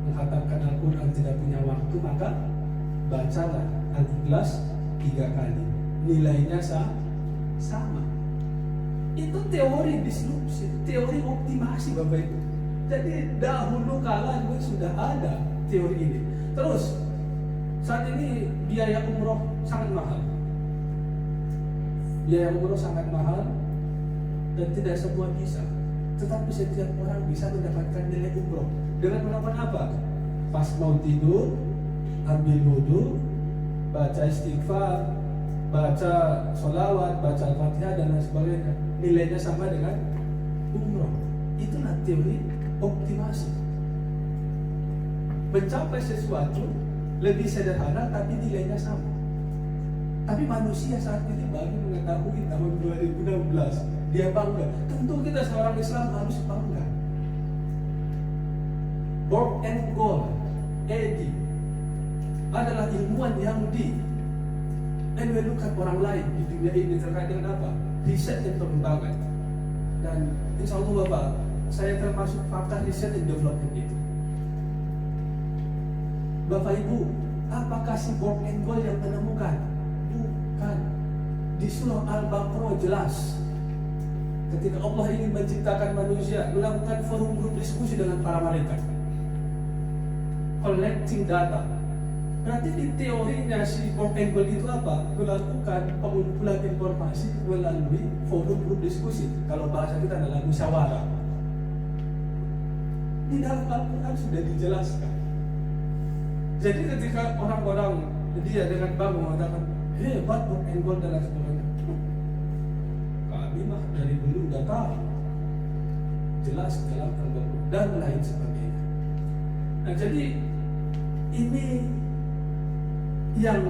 menghatamkan Al-Quran tidak punya waktu, maka bacalah Al-Ikhlas 3 kali. Nilainya sama. Itu teori disrupsi, teori optimasi Bapak Ibu. Jadi dahulu kala juga sudah ada teori ini. Terus saat ini biaya umroh sangat mahal. Biaya umroh sangat mahal dan tidak semua bisa. Tetapi setiap orang bisa mendapatkan nilai umroh dengan melakukan apa? Pas mau tidur, ambil wudhu, baca istighfar, baca sholawat, baca al-fatihah dan lain sebagainya. Nilainya sama dengan umroh. Itulah teori optimasi. Mencapai sesuatu lebih sederhana tapi nilainya sama. Tapi manusia saat ini baru mengetahui tahun 2016. Dia bangga. Tentu kita seorang Islam harus bangga. Borg and Gold, Eddie, adalah ilmuwan Yahudi. Dan menemukan orang lain di dunia ini terkait dengan apa? Riset dan pengembangan. Dan insya Allah Bapak, saya termasuk pakar riset dan development itu. Bapak Ibu, apakah si Borg and Gold yang menemukan? Bukan. Di surah Al-Baqarah jelas. Ketika Allah ingin menciptakan manusia, melakukan forum grup diskusi dengan para malaikat, collecting data. Berarti di teorinya si Borg and Gold itu apa? Melakukan pengumpulan informasi melalui forum grup diskusi. Kalau bahasa kita adalah musyawarah. Di dalam Al-Quran sudah dijelaskan. Jadi ketika orang-orang dia dengan bangga mengatakan hebat Borg and Gold dan lain sebagainya, kami mah dari dulu udah tahu. jelas dalam Al-Quran dan lain sebagainya. Nah, jadi ini yang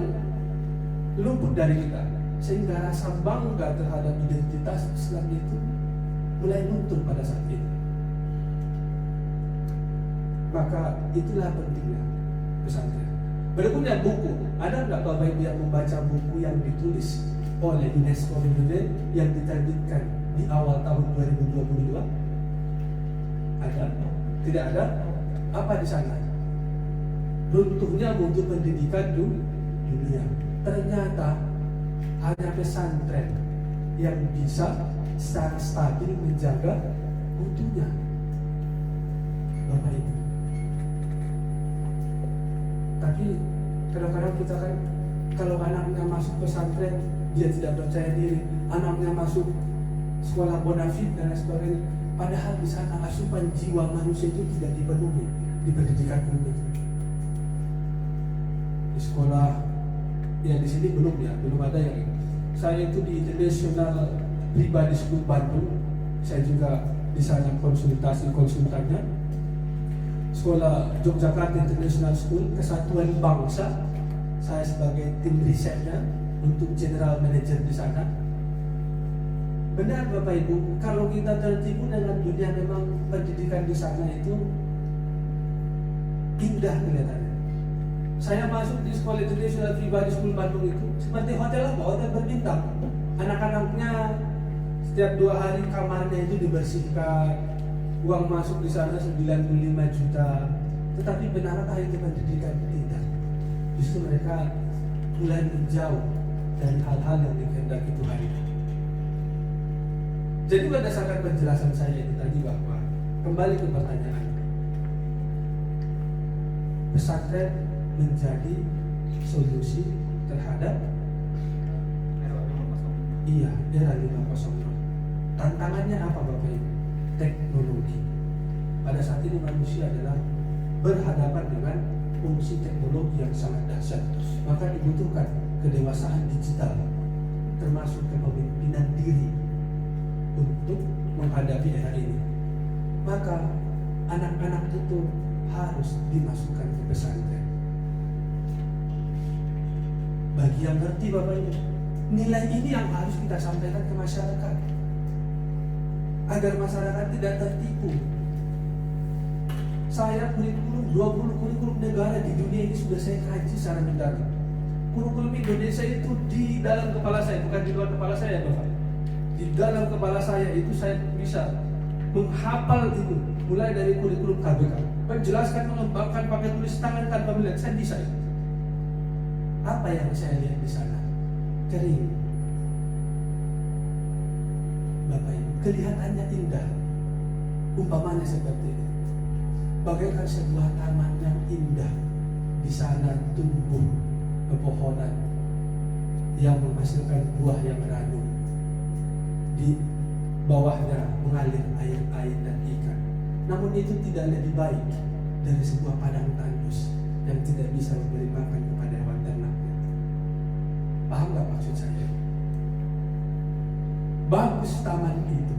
luput dari kita, sehingga rasa bangga terhadap identitas Islam itu mulai luntur pada saat itu. Maka itulah pentingnya pesantren. Berikutnya buku. Ada nggak Bapak Ibu yang membaca buku yang ditulis oleh UNESCO yang diterbitkan di awal tahun 2022? Ada? Tidak ada? Apa di sana? Runtuhnya mutu pendidikan dunia. Ternyata hanya pesantren yang bisa secara stabil menjaga mutunya. Bapak Ibu. Tapi kadang-kadang kita kan, kalau anaknya masuk pesantren dia tidak percaya diri, anaknya masuk sekolah bonafide dan lain sebagainya. Padahal di sana asupan jiwa manusia itu tidak dipenuhi di pendidikan umum. Di sekolah, ya di sini belum ada yang. Saya itu di International Pribadi School Bandung, saya juga di sana konsultannya. Sekolah Yogyakarta International School, Kesatuan Bangsa, saya sebagai tim risetnya untuk general manager di sana. Benar Bapak Ibu, kalau kita tertipu dengan dunia, memang pendidikan di sana itu indah kelihatannya. Saya masuk di sekolah International Pribadi School Bandung itu seperti hotel berbintang. Anak-anaknya setiap 2 hari kamarnya itu dibersihkan. Uang masuk di sana 95 juta. Tetapi benarkah itu pendidikan? Tidak. Justru mereka mulai menjauh dari hal-hal yang dikehendaki Tuhan. Jadi berdasarkan penjelasan saya itu tadi, bahwa kembali ke pertanyaan, pesantren menjadi solusi terhadap era 5.0. Tantangannya apa Bapak Ibu? Teknologi. Pada saat ini manusia adalah berhadapan dengan fungsi teknologi yang sangat dahsyat. Maka dibutuhkan kedewasaan digital, termasuk kepemimpinan diri untuk menghadapi era ini. Maka anak-anak itu harus dimasukkan ke pesantren. Bagi yang ngerti Bapak Ibu, nilai ini yang harus kita sampaikan ke masyarakat, agar masyarakat tidak tertipu. Saya kurikulum 20 kurikulum negara di dunia ini sudah saya kaji secara mendalam. Kurikulum Indonesia itu di dalam kepala saya, bukan di luar kepala saya Bapak. Di dalam kepala saya itu saya bisa menghafal itu, mulai dari kurikulum KBK, menjelaskan, mengembangkan pakai tulis tangan tanpa melihat, saya bisa itu. Apa yang saya lihat di sana? Kering. Bapak Ibu, kelihatannya indah. Umpamanya seperti ini. Bagaikan sebuah taman yang indah. Di sana tumbuh pepohonan yang menghasilkan buah yang ranum. Di bawahnya mengalir air dan ikan. Namun itu tidak lebih baik dari sebuah padang tandus yang tidak bisa memberi makan kepada hewan ternaknya. Paham gak maksud saya? Bagus taman itu,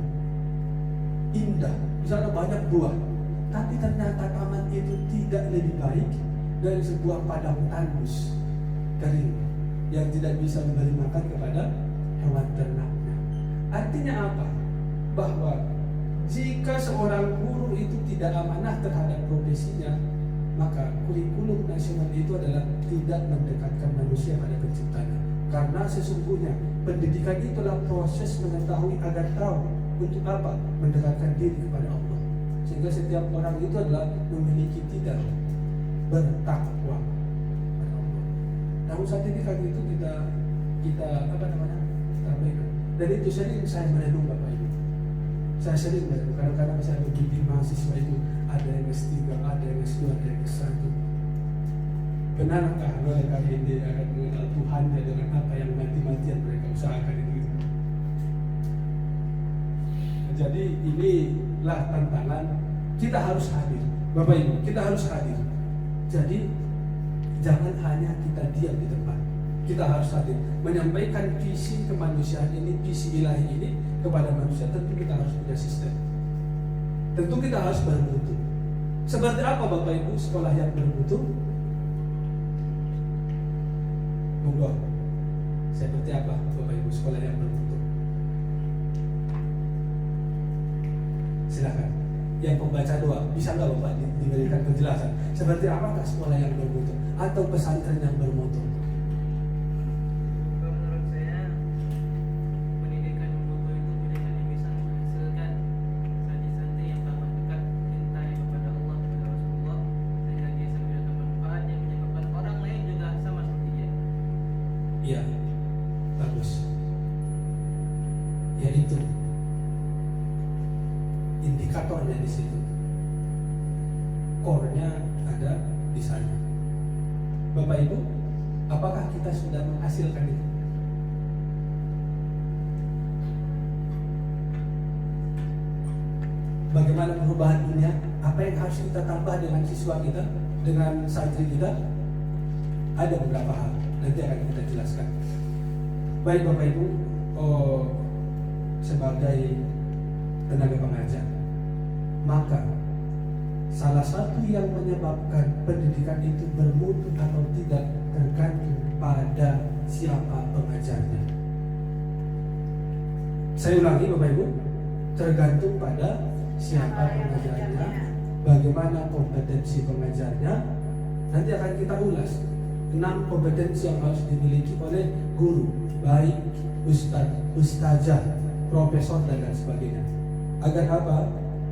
indah, di sana banyak buah, tapi ternyata taman itu tidak lebih baik dari sebuah padang tandus kering yang tidak bisa memberi makan kepada hewan ternaknya. Artinya apa? Bahwa jika seorang guru itu tidak amanah terhadap profesinya, maka kurikulum nasional itu adalah tidak mendekatkan manusia pada penciptanya. Karena sesungguhnya pendidikan itulah proses mengetahui agar tahu untuk apa, mendekatkan diri kepada Allah. Sehingga setiap orang itu adalah memiliki tidak bertakwa kepada Allah. Namun saat ini kan itu kita abaikan. Dan itu sering saya merenung Bapak Ibu. Saya sering merenung. Kadang-kadang saya membimbing mahasiswa itu, ada yang S3, ada yang S2, ada yang S1. Benarkah mereka ini akan mengenal Tuhannya dengan apa yang mati-matian mereka usahakan itu? Jadi inilah tantangan. Kita harus hadir, Bapak Ibu, kita harus hadir. Jadi jangan hanya kita diam di tempat. Kita harus hadir, menyampaikan visi kemanusiaan ini, visi ilahi ini kepada manusia. Tentu kita harus punya sistem. Tentu kita harus bermutu. Seperti apa Bapak Ibu sekolah yang bermutu? Monggo. Seperti apa Bapak Ibu sekolah yang bermutu? Silakan. Yang pembaca doa, bisa nggak Bapak diberikan penjelasan? Seperti apakah sekolah yang bermutu atau pesantren yang bermutu? Kalau menurut saya, pendidikan bermutu itu pendidikan yang bisa menghasilkan santri-santri yang tambah dekat cintanya kepada Allah, kepada Rasulullah, sehingga dia bisa mendapat manfaat yang menyebabkan orang lain juga sama seperti dia. Iya, bagus. Yaitu indikatornya di situ, core-nya ada di sana. Bapak Ibu, apakah kita sudah menghasilkan itu? Bagaimana perubahan dunia? Apa yang harus kita tambah dengan siswa kita, dengan santri kita? Ada beberapa hal, nanti akan kita jelaskan. Baik Bapak Ibu, sebagai tenaga pengajar, maka salah satu yang menyebabkan pendidikan itu bermutu atau tidak tergantung pada siapa pengajarnya. Saya ulangi Bapak Ibu, tergantung pada siapa pengajarnya, bagaimana kompetensi pengajarnya. Nanti akan kita ulas 6 kompetensi yang harus dimiliki oleh guru, baik ustadz, ustazah, profesor dan lain sebagainya. Agar apa?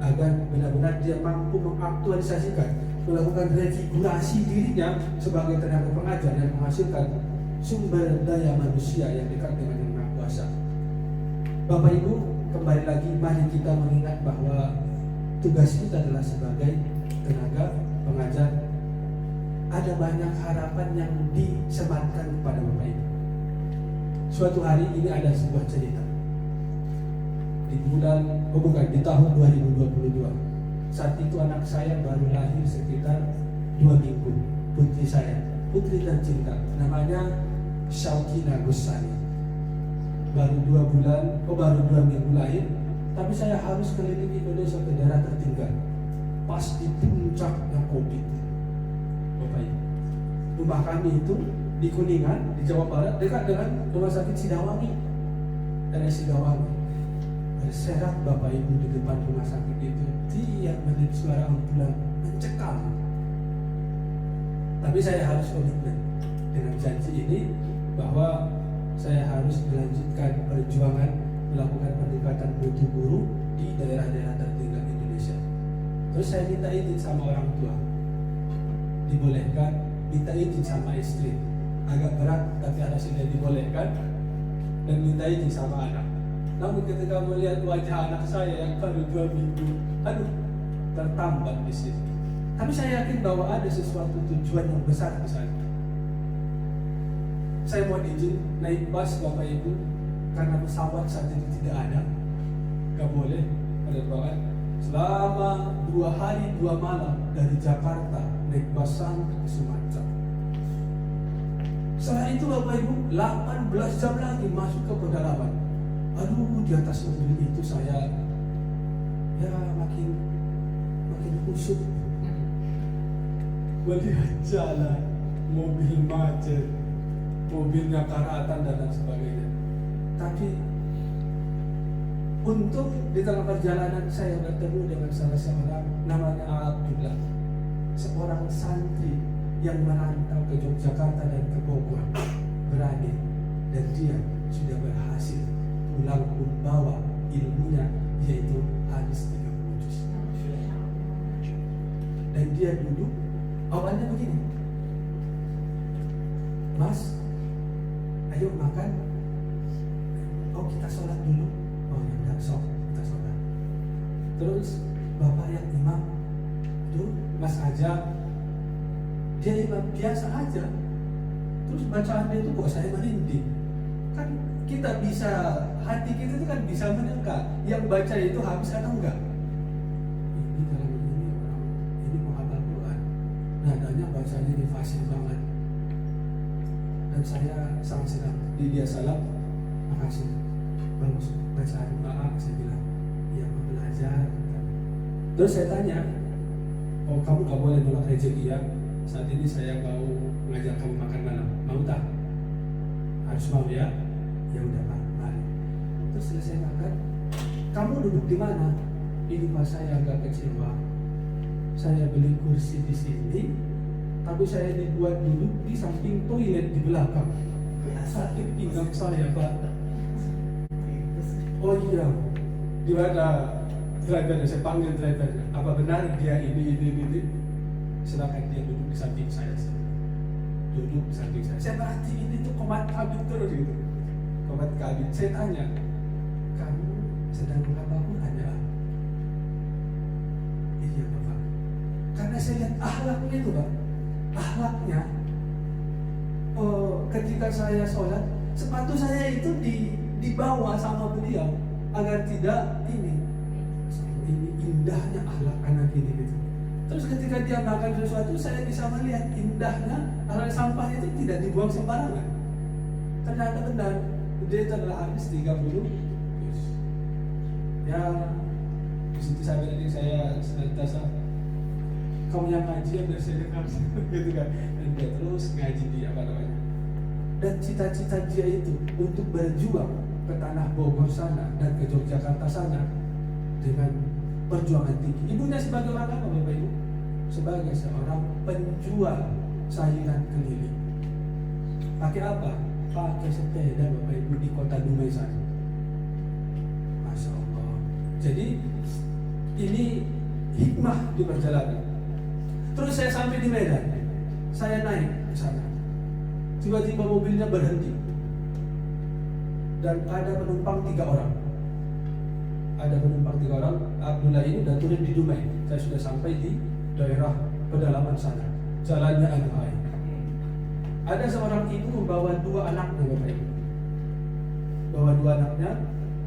Agar benar-benar dia mampu mengaktualisasikan, melakukan revitalisasi dirinya sebagai tenaga pengajar dan menghasilkan sumber daya manusia yang dekat dengan Yang Maha Kuasa. Bapak Ibu, kembali lagi mari kita mengingat bahwa tugas kita adalah sebagai tenaga pengajar. Ada banyak harapan yang disematkan kepada Bapak Ibu. Suatu hari ini ada sebuah cerita. Di tahun 2022. Saat itu anak saya baru lahir sekitar 2 minggu. Putri saya, putri tercinta, namanya Syawkina Gusani. Baru 2 minggu lahir. Tapi saya harus keliling Indonesia ke daerah tertinggal. Pas di puncaknya COVID. Bapak Ibu, rumah kami itu di Kuningan, di Jawa Barat, dekat dengan rumah sakit Sidawangi. Daerah Sidawangi. Berserak Bapak Ibu di depan rumah sakit itu, tiap menit suara ambulan mencekam. Tapi saya harus komitmen dengan janji ini bahwa saya harus melanjutkan perjuangan melakukan pendekatan mutu guru di daerah-daerah tertinggal Indonesia. Terus saya minta izin sama orang tua, dibolehkan, minta izin sama istri, agak berat tapi hasilnya dibolehkan, dan minta izin sama anak. Namun ketika melihat wajah anak saya yang baru 2 minggu, tertambat di sini. Tapi saya yakin bahwa ada sesuatu tujuan yang besar di sana. Saya mau izin naik bus Bapak Ibu, karena pesawat saat itu tidak ada, gak boleh penerbangan. Selama 2 hari 2 malam dari Jakarta naik bus sampai ke Sumatera. Setelah itu Bapak Ibu 18 jam lagi masuk ke pedalaman. Aduh, di atas mobil itu saya makin kusut. Melihat jalan, mobil macet, mobilnya karatan dan lain sebagainya. Tapi untuk di tengah perjalanan saya bertemu dengan salah seorang namanya Abdullah, seorang santri yang merantau ke Yogyakarta dan ke Bogor, berani, dan dia sudah berhasil pulang membawa ilmunya, yaitu hadis 30 juz. Dan dia duduk, awalnya begini, Mas, ayo makan. Oh, kita sholat dulu. Oh ya, enggak, sok, kita sholat. Terus bapak yang imam, tuh Mas aja, dia imam biasa aja. Terus bacaan dia itu kok saya merinding. Kan kita bisa, hati kita itu kan bisa menengah. Yang baca itu habis atau enggak? Ini dalam ini menghafal Quran. Nadanya bacanya ini fasih banget. Dan saya sangat senang. Dia salam, makasih, bagus bacaan saya bilang, ya mau belajar. Terus saya tanya, oh kamu gak boleh nolak rezeki ya? Saat ini saya mau ngajak kamu makan malam, mau tak? Harus mau ya? Ya udah Pak, mari. Terus selesai makan, kamu duduk di mana? Ini Pak, saya agak kecewa. Saya beli kursi di sini, tapi saya dibuat duduk di samping toilet di belakang. Sakit pinggang saya Pak. Oh iya, di mana drivernya? Saya panggil drivernya. Apa benar dia ini? Silakan dia duduk di samping saya. Duduk di samping saya. Saya perhati ini tuh komat kabin terus gitu. Komat kabin. Saya tanya, kamu sedang menghafal Quran ya? Iya Bapak. Karena saya lihat akhlaknya itu Pak. Akhlaknya. Ketika saya sholat, sepatu saya itu dibawa sama beliau agar tidak ini indahnya akhlak anak ini gitu. Terus ketika dia makan sesuatu, saya bisa melihat indahnya akhlak sampah itu tidak dibuang sembarangan. Ternyata benar, dia telah habis 30. Ya, di situ saya tadi saya senantiasa kamu yang ngaji ya biar saya dengar gitu kan. Dan dia terus ngaji di apa namanya. Dan cita-cita dia itu untuk berjuang ke tanah Bogor sana dan ke Yogyakarta sana dengan perjuangan tinggi. Ibunya sebagai orang apa Bapak Ibu? Sebagai seorang penjual sayuran keliling. Pakai apa? Pakai sepeda Bapak Ibu di kota Dumai sana. Masya Allah. Jadi ini hikmah di perjalanan. Terus saya sampai di Medan. Saya naik ke sana. Tiba-tiba mobilnya berhenti. Dan ada penumpang 3 orang. Ada penumpang 3 orang. Abdullah ini sudah turun di Dumai. Saya sudah sampai di daerah pedalaman sana. Jalannya agak air. Ada seorang ibu membawa 2 anaknya Bapak Ibu. Bawa 2 anaknya.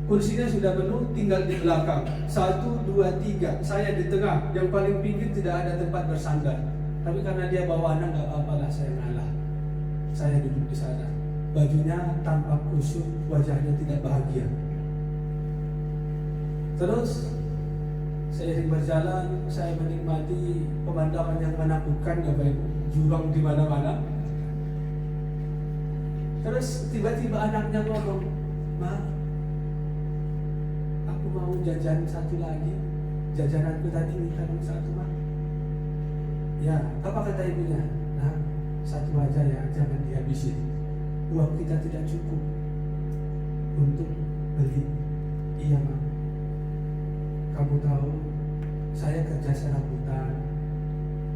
Kursinya sudah penuh, tinggal di belakang. 1, 2, 3. Saya di tengah. Yang paling pinggir tidak ada tempat bersandar. Tapi karena dia bawa anak, gak apa-apalah, saya ngalah. Saya duduk di sana. Bajunya tampak kusut, wajahnya tidak bahagia. Terus seiring berjalan, saya menikmati pemandangan yang menakutkan, Bapak Ibu. Jurang di mana-mana. Terus tiba-tiba anaknya ngomong, "Ma, aku mau jajan satu lagi. Jajananku tadi minta dong 1, Ma." Ya, apa kata ibunya? Nah, 1 aja ya, jangan dihabisin. Uang kita tidak cukup untuk beli. Iya, Ma. Kamu tahu, saya kerja serabutan.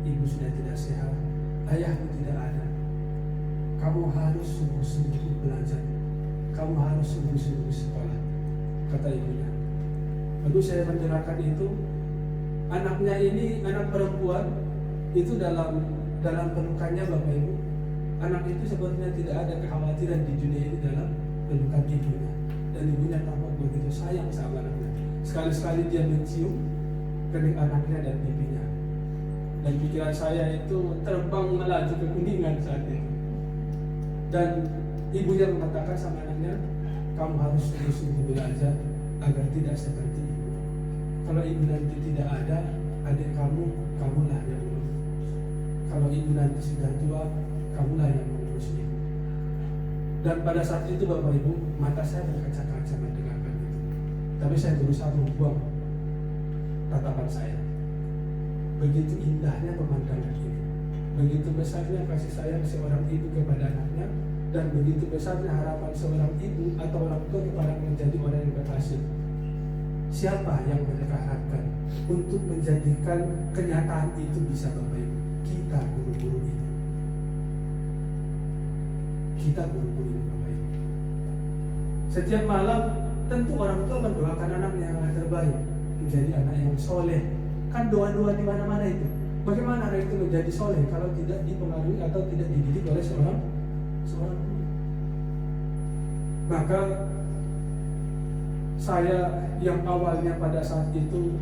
Ibu sudah tidak sehat. Ayahku tidak ada. Kamu harus sungguh-sungguh belajar. Kamu harus sungguh-sungguh sekolah, kata ibunya. Lalu saya mendengarkan itu. Anaknya ini, anak perempuan, itu dalam pelukannya Bapak Ibu. Anak itu sepertinya tidak ada kekhawatiran di dunia ini dalam pelukan ibunya. Dan ibunya tampak begitu sayang sama anaknya. Sekali-sekali dia mencium kening anaknya dan pipinya. Dan pikiran saya itu terbang melaju ke kuningan saat itu. Dan ibunya mengatakan sama anaknya, kamu harus sungguh-sungguh belajar agar tidak seperti ibu. Kalau ibu nanti tidak ada, adik kamu, kamulah yang mengurus. Kalau ibu nanti sudah tua, kamulah yang mengurus ibu. Dan pada saat itu Bapak Ibu, mata saya berkaca-kaca mendengarkan itu. Tapi saya berusaha membuang tatapan saya. Begitu indahnya pemandangan ini. Begitu besarnya kasih sayang seorang ibu kepada anaknya, dan begitu besarnya harapan seorang ibu atau orang tua kepada menjadi orang yang berhasil. Siapa yang mereka harapkan untuk menjadikan kenyataan itu bisa Bapak Ibu? Kita guru-guru itu. Kita guru-guru ini Bapak Ibu. Setiap malam tentu orang tua mendoakan anaknya yang terbaik menjadi anak yang soleh. Kan doa-doa di mana-mana itu. Bagaimana anak itu menjadi soleh kalau tidak dipengaruhi atau tidak dididik oleh seorang guru? Maka saya yang awalnya pada saat itu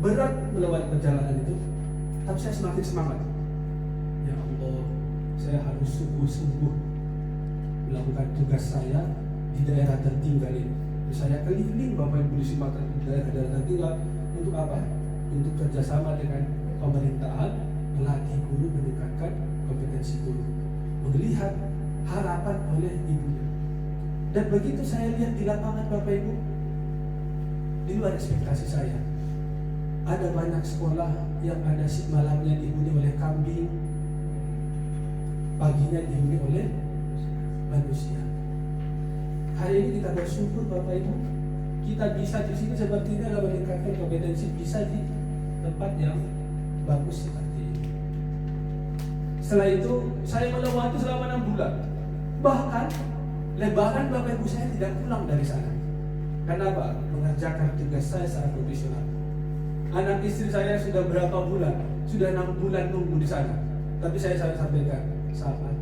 berat melewati perjalanan itu, tapi saya semakin semangat. Ya Allah, saya harus sungguh-sungguh melakukan tugas saya di daerah tertinggal ini. Saya keliling Bapak Ibu di Sumatera, di daerah tertinggal, Untuk apa? Untuk kerjasama dengan pemerintahan, melatih guru, meningkatkan kompetensi guru, melihat harapan oleh ibunya. Dan begitu saya lihat di lapangan Bapak Ibu, di luar ekspektasi saya. Ada banyak sekolah yang ada shift malamnya dihuni oleh kambing, paginya dihuni oleh manusia. Hari ini kita bersyukur Bapak Ibu, kita bisa di sini sepertinya adalah meningkatkan kompetensi, bisa di tempat yang bagus seperti ini. Setelah itu saya melewati selama 6 bulan. Bahkan lebaran Bapak Ibu saya tidak pulang dari sana. Kenapa? Mengerjakan tugas saya secara profesional. Anak istri saya sudah berapa bulan? Sudah 6 bulan nunggu di sana. Tapi saya sampaikan, sahabat,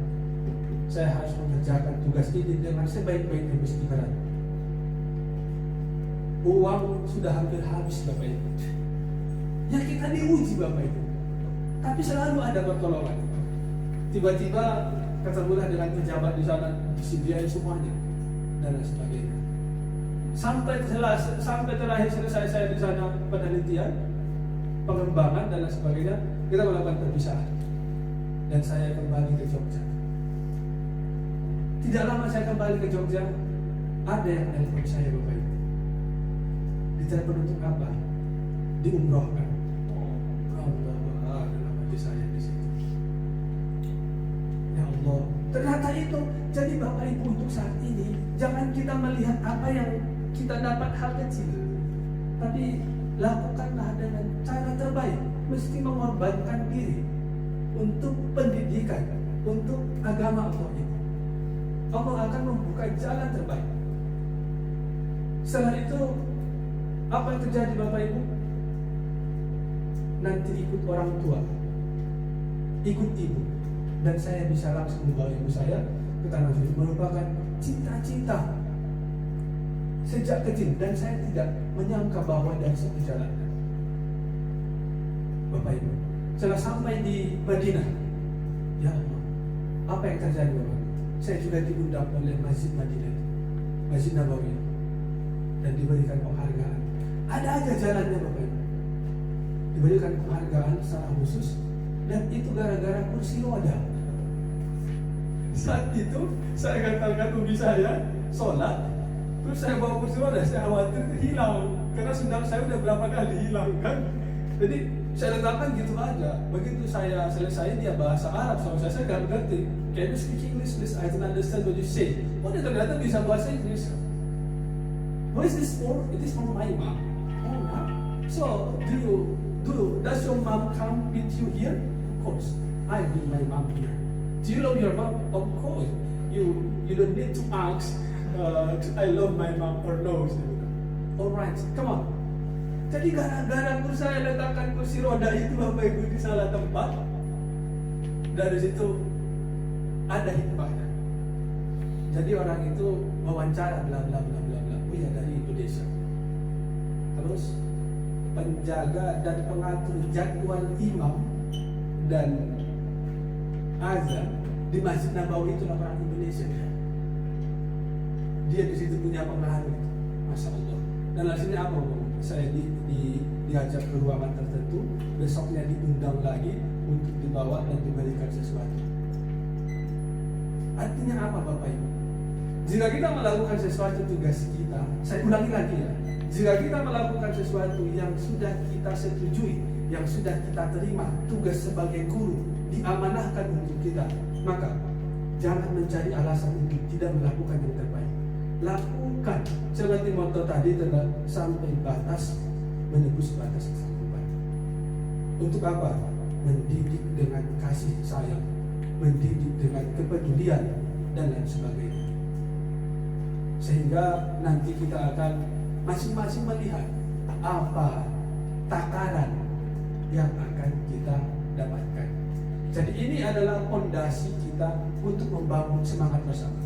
saya harus mengerjakan tugas ini dengan sebaik-baiknya meski berat. Uang sudah hampir habis Bapak Ibu. Ya kita diuji Bapak Ibu. Tapi selalu ada pertolongan. Tiba-tiba ketemulah dengan pejabat di sana, disediain semuanya dan lain sebagainya. Sampai terakhir selesai saya di sana penelitian, pengembangan dan lain sebagainya, kita melakukan perpisahan dan saya kembali ke Jogja. Tidak lama saya kembali ke Jogja, ada yang telepon saya Bapak Ibu. Ditelepon untuk apa? Diumrohkan. Allah dalam hati saya di situ. Ya Allah, ternyata itu. Jadi Bapak Ibu untuk saat ini jangan kita melihat apa yang kita dapat hal kecil, tapi lakukanlah dengan cara terbaik. Mesti mengorbankan diri untuk pendidikan, untuk agama Allah ini. Allah akan membuka jalan terbaik. Setelah itu apa yang terjadi Bapak Ibu? Nanti ikut orang tua, ikut ibu, dan saya bisa langsung membawa ibu saya ke tanah suci, merupakan cita-cita sejak kecil, dan saya tidak menyangka bahwa dari situ jalan. Bapak Ibu, setelah sampai di Madinah, ya Allah, apa yang terjadi Bapak? Saya juga diundang oleh Masjid Madinah, Masjid Nabawi, dan diberikan penghargaan. Ada aja jalannya Bapak Ibu, diberikan penghargaan secara khusus, dan itu gara-gara kursi roda. Saat itu saya katakan umi saya sholat, terus saya bawa kursi roda, saya khawatir hilang karena sendal saya udah berapa kali hilang kan. Jadi saya letakkan gitu aja. Begitu saya selesai, dia bahasa Arab sama saya gak ngerti. Can you speak English please? I don't understand what you say. Oh dia ternyata bisa bahasa Inggris. What is this for? It is for my mom. Oh mom. So does your mom come with you here? Of course, I bring my mom here. Do you love your mom? Of course. You don't need to ask. I love my mom or no. Alright, come on. Jadi gara-gara saya letakkan kursi roda itu Bapak Ibu di salah tempat, dari situ ada hikmahnya. Jadi orang itu wawancara bla bla bla bla bla. Oh ya dari Indonesia. Terus penjaga dan pengatur jadwal imam dan azan di Masjid Nabawi itu orang Indonesia. Dia di situ punya pengaruh, Masya Allah. Dan hasilnya apa? Saya diajak ke ruangan tertentu, besoknya diundang lagi untuk dibawa dan diberikan sesuatu. Artinya apa Bapak Ibu? Jika kita melakukan sesuatu tugas kita, saya ulangi lagi ya. Jika kita melakukan sesuatu yang sudah kita setujui, yang sudah kita terima, tugas sebagai guru diamanahkan untuk kita, maka jangan mencari alasan untuk tidak melakukan yang terbaik. Lakukan seperti moto tadi telah sampai batas, menembus batas kesanggupan. Untuk apa? Mendidik dengan kasih sayang, mendidik dengan kepedulian dan lain sebagainya. Sehingga nanti kita akan masing-masing melihat apa takaran yang akan kita dapatkan. Jadi ini adalah fondasi kita untuk membangun semangat bersama.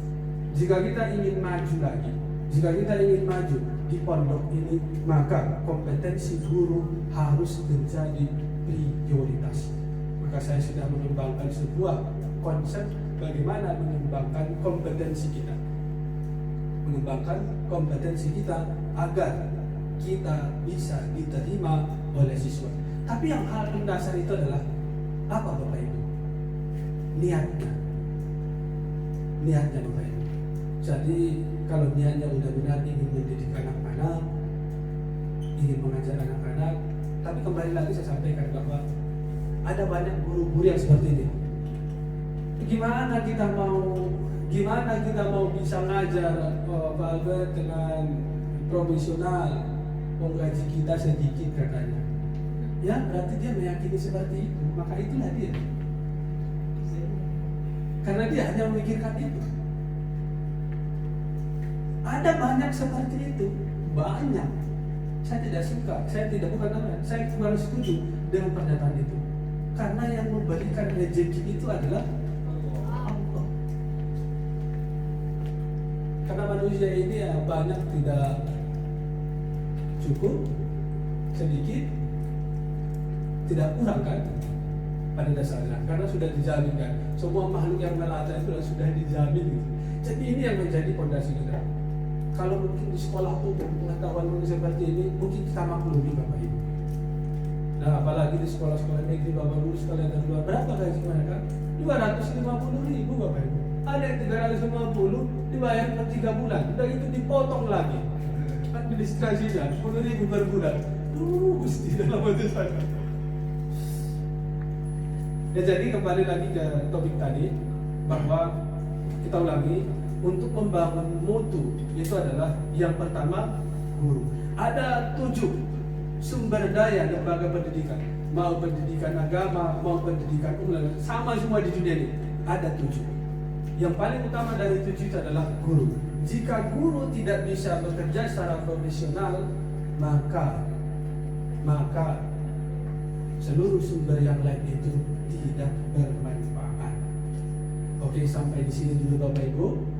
Jika kita ingin maju lagi, jika kita ingin maju di pondok ini, maka kompetensi guru harus menjadi prioritas. Maka saya sudah mengembangkan sebuah konsep bagaimana mengembangkan kompetensi kita. Mengembangkan kompetensi kita agar kita bisa diterima oleh siswa. Tapi yang hal mendasar itu adalah apa Bapak Ibu? Niatnya Bapak Ibu. Jadi kalau niatnya udah benar ingin mendidik anak-anak, ingin mengajar anak-anak, tapi kembali lagi saya sampaikan bahwa ada banyak guru-guru yang seperti ini. Gimana kita mau bisa ngajar Pak Albert dengan profesional, gaji kita sedikit katanya. Ya berarti dia meyakini seperti itu, maka itulah dia. Karena dia hanya memikirkan itu. Ada banyak seperti itu, banyak. Saya tidak suka, saya kurang setuju dengan pernyataan itu. Karena yang memberikan rezeki itu adalah Allah. Karena manusia ini ya banyak tidak cukup, sedikit tidak kurang kan pada dasarnya, karena sudah dijamin kan. Semua makhluk yang melata itu sudah dijamin gitu. Jadi ini yang menjadi fondasi kita. Kalau mungkin di sekolah umum pengetahuan seperti ini mungkin kita maklumi Bapak Ibu. Nah apalagi di sekolah-sekolah negeri Bapak Ibu sekalian dan luar, berapa gaji mereka? 250.000 Bapak Ibu. Ada yang 350 dibayar per 3 bulan, udah itu dipotong lagi administrasinya 10.000 per bulan. Mesti dalam waktu sana. Ya jadi kembali lagi ke topik tadi, bahwa kita ulangi, untuk membangun mutu itu adalah yang pertama guru. Ada 7 sumber daya lembaga pendidikan, mau pendidikan agama, mau pendidikan umum, sama semua di dunia ini ada 7. Yang paling utama dari 7 itu adalah guru. Jika guru tidak bisa bekerja secara profesional, maka seluruh sumber yang lain itu tidak bermanfaat. Oke, sampai di sini dulu Bapak Ibu.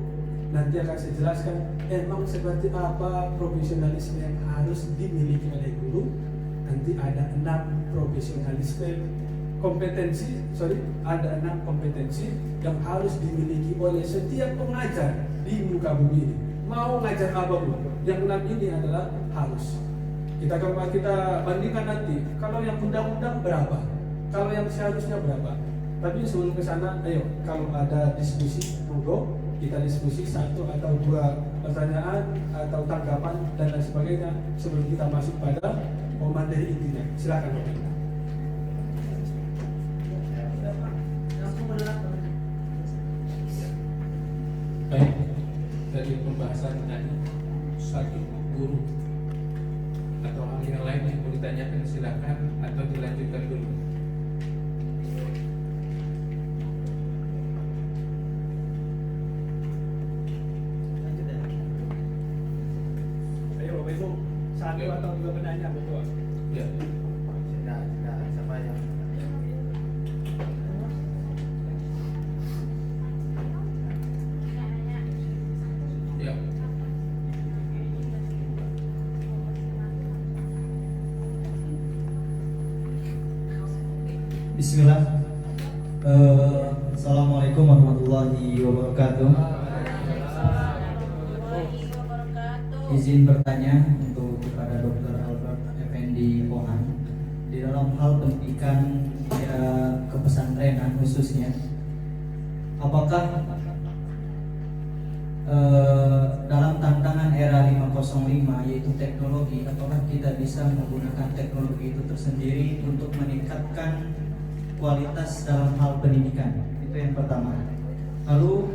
Nanti akan saya jelaskan emang seperti apa profesionalisme yang harus dimiliki oleh guru. Nanti ada 6 ada 6 kompetensi yang harus dimiliki oleh setiap pengajar di muka bumi ini. Mau ngajar apapun, yang 6 ini adalah harus. Kita bandingkan nanti, kalau yang undang-undang berapa, kalau yang seharusnya berapa. Tapi sebelum ke sana, ayo kalau ada diskusi, monggo kita diskusi 1 atau 2 pertanyaan atau tanggapan dan lain sebagainya sebelum kita masuk pada materi intinya. Silakan Bapak. Baik, dari pembahasan tadi satu guru atau hal yang lain yang mau ditanyakan silakan atau dilanjutkan dulu. Ayo Bapak Ibu, 1 atau 2 pertanyaan betul. Ya. Siapa yang Ya. Bismillah. Assalamualaikum warahmatullahi wabarakatuh. Izin bertanya untuk kepada Dr. Albert Effendi Pohan, di dalam hal pendidikan kepesantrenan khususnya, apakah dalam tantangan era 505 yaitu teknologi, apakah kita bisa menggunakan teknologi itu tersendiri untuk meningkatkan kualitas dalam hal pendidikan? Itu yang pertama. Lalu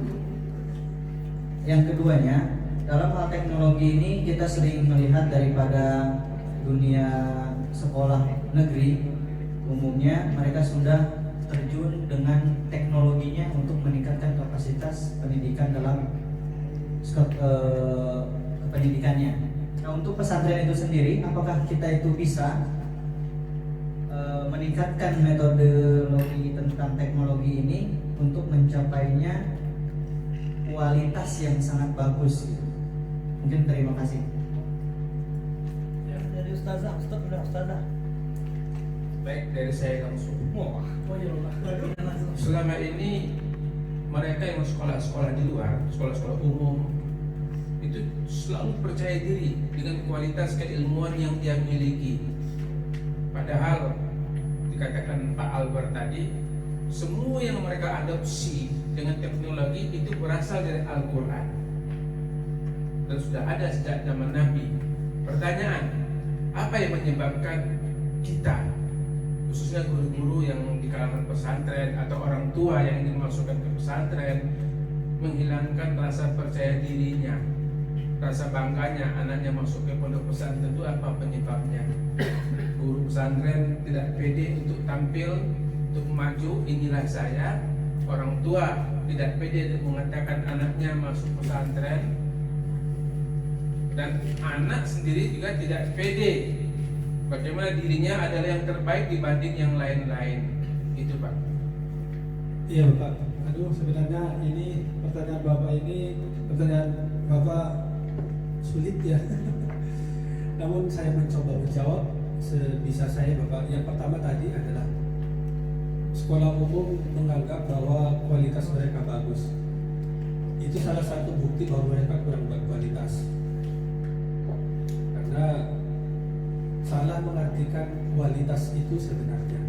yang keduanya, dalam hal teknologi ini kita sering melihat daripada dunia sekolah negeri umumnya, mereka sudah terjun dengan teknologinya untuk meningkatkan kapasitas pendidikan dalam pendidikannya. Nah, untuk pesantren itu sendiri, apakah kita itu bisa meningkatkan metodologi tentang teknologi ini untuk mencapainya kualitas yang sangat bagus? Mungkin terima kasih. dari Ustazah Baik, dari saya langsung. oh ya Allah. Selama ini mereka yang sekolah-sekolah di luar, sekolah-sekolah umum itu selalu percaya diri dengan kualitas keilmuan yang dia miliki. Padahal dikatakan Pak Albert tadi, semua yang mereka adopsi dengan teknologi itu berasal dari Al-Quran dan sudah ada sejak zaman Nabi. Pertanyaan, apa yang menyebabkan kita, khususnya guru-guru yang di kalangan pesantren atau orang tua yang ingin memasukkan ke pesantren, menghilangkan rasa percaya dirinya, rasa bangganya anaknya masuk ke pondok pesantren? Itu apa penyebabnya? Guru pesantren tidak pede untuk tampil, untuk maju, inilah saya. Orang tua tidak pede untuk mengatakan anaknya masuk pesantren, dan anak sendiri juga tidak pede bagaimana dirinya adalah yang terbaik dibanding yang lain-lain. Itu Pak. Iya Bapak. Aduh, sebenarnya ini pertanyaan Bapak sulit ya. Namun saya mencoba menjawab sebisa saya Bapak. Yang pertama tadi adalah sekolah umum menganggap bahwa kualitas mereka bagus. Itu salah satu bukti bahwa mereka kurang berkualitas. Karena salah mengartikan kualitas itu sebenarnya.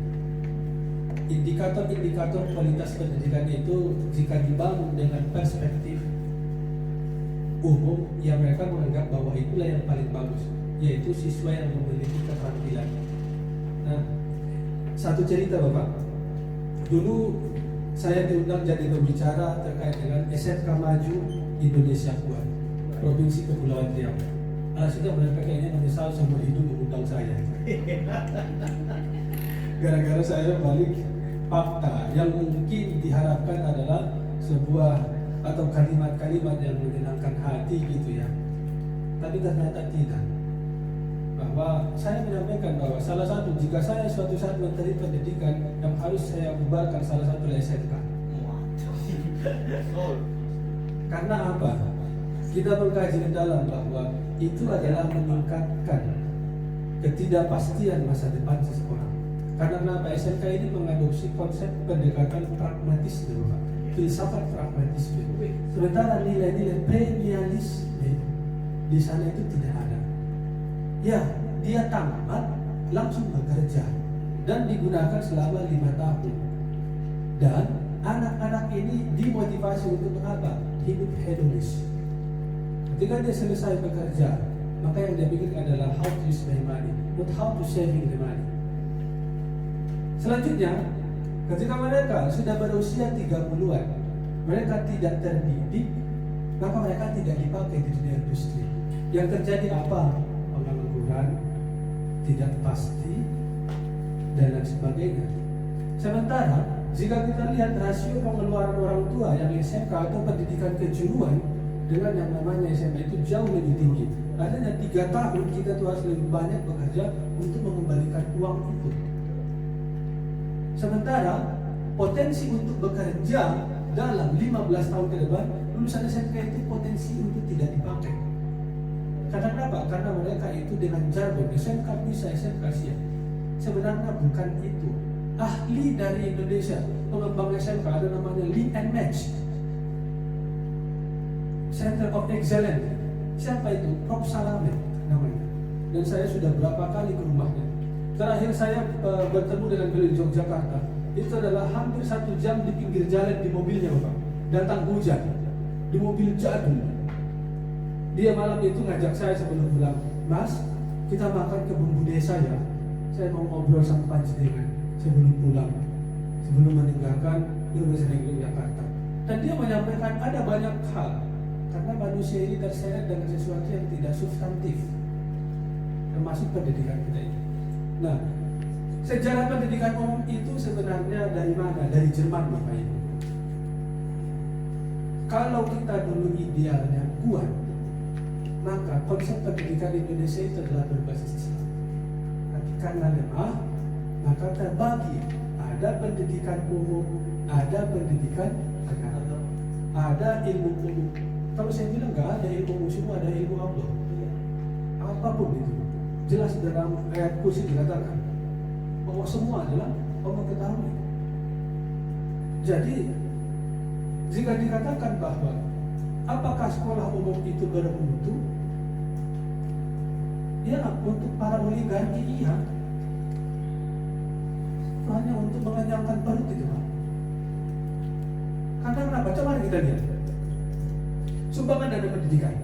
Indikator-indikator kualitas pendidikan itu jika dibangun dengan perspektif umum, ya mereka menganggap bahwa itulah yang paling bagus, yaitu siswa yang memiliki keterampilan. Nah, satu cerita Bapak. Dulu saya diundang jadi pembicara terkait dengan SMK Maju Indonesia Kuat, Provinsi Kepulauan Riau. Alhasil mereka kayaknya menyesal seumur hidup mengundang saya. Gara-gara saya balik fakta yang mungkin diharapkan adalah sebuah atau kalimat-kalimat yang menyenangkan hati gitu ya. Tapi ternyata tidak. Bahwa saya menyampaikan bahwa salah satu, jika saya suatu saat menteri pendidikan, yang harus saya bubarkan salah satu SMK. Karena apa? Kita mengkaji mendalam bahwa itu adalah meningkatkan ketidakpastian masa depan seseorang. Karena kenapa? SMK ini mengadopsi konsep pendekatan pragmatisme, filsafat pragmatisme. Sementara nilai-nilai premialisme di sana itu tidak ada. Ya, dia tamat langsung bekerja dan digunakan selama 5 tahun. Dan anak-anak ini dimotivasi untuk apa? Hidup hedonis. Ketika dia selesai bekerja, maka yang dia pikirkan adalah how to use my money, not how to saving the money. Selanjutnya, ketika mereka sudah berusia 30-an, mereka tidak terdidik, maka mereka tidak dipakai di dunia industri. Yang terjadi apa? Pengangguran, tidak pasti, dan lain sebagainya. Sementara, jika kita lihat rasio pengeluaran orang tua yang SMK atau pendidikan kejuruan dengan yang namanya SMA itu jauh lebih tinggi. Artinya 3 tahun kita tuh harus lebih banyak bekerja untuk mengembalikan uang itu. Sementara potensi untuk bekerja dalam 15 tahun ke depan, lulusan SMK itu potensi untuk tidak dipakai. Karena kenapa? Karena mereka itu dengan jargon SMK bisa, SMK siap. Sebenarnya bukan itu. Ahli dari Indonesia, pengembang SMK ada namanya Link and Match, Center of Excellence. Siapa itu? Prof. Salame namanya. Dan saya sudah berapa kali ke rumahnya. Terakhir saya bertemu dengan beliau di Yogyakarta. Itu adalah hampir 1 jam di pinggir jalan di mobilnya Bapak. Datang hujan di mobil jadul. Dia malam itu ngajak saya sebelum pulang, Mas, kita makan ke bumbu desa ya. Saya mau ngobrol sama panjenengan sebelum pulang, sebelum meninggalkan Universitas Yogyakarta. Dan dia menyampaikan ada banyak hal. Karena manusia ini terseret dengan sesuatu yang tidak substantif, termasuk pendidikan kita ini. Nah, sejarah pendidikan umum itu sebenarnya dari mana? Dari Jerman Bapak Ibu. Kalau kita dulu idealnya kuat, maka konsep pendidikan Indonesia itu adalah berbasis Islam. Tapi karena lemah, maka terbagi. Ada pendidikan umum, ada pendidikan agama, ada ilmu umum. Kalau saya bilang nggak ada ilmu semua, ada ilmu Allah. Apapun itu, jelas dalam ayat kursi dikatakan bahwa semua adalah Allah ketahui. Jadi jika dikatakan bahwa Apakah sekolah umum itu bermutu? Ya, untuk para oligarki iya. Itu hanya untuk mengenyangkan perut itu, Pak. Karena kenapa? Coba kita lihat sumbangan dana pendidikan.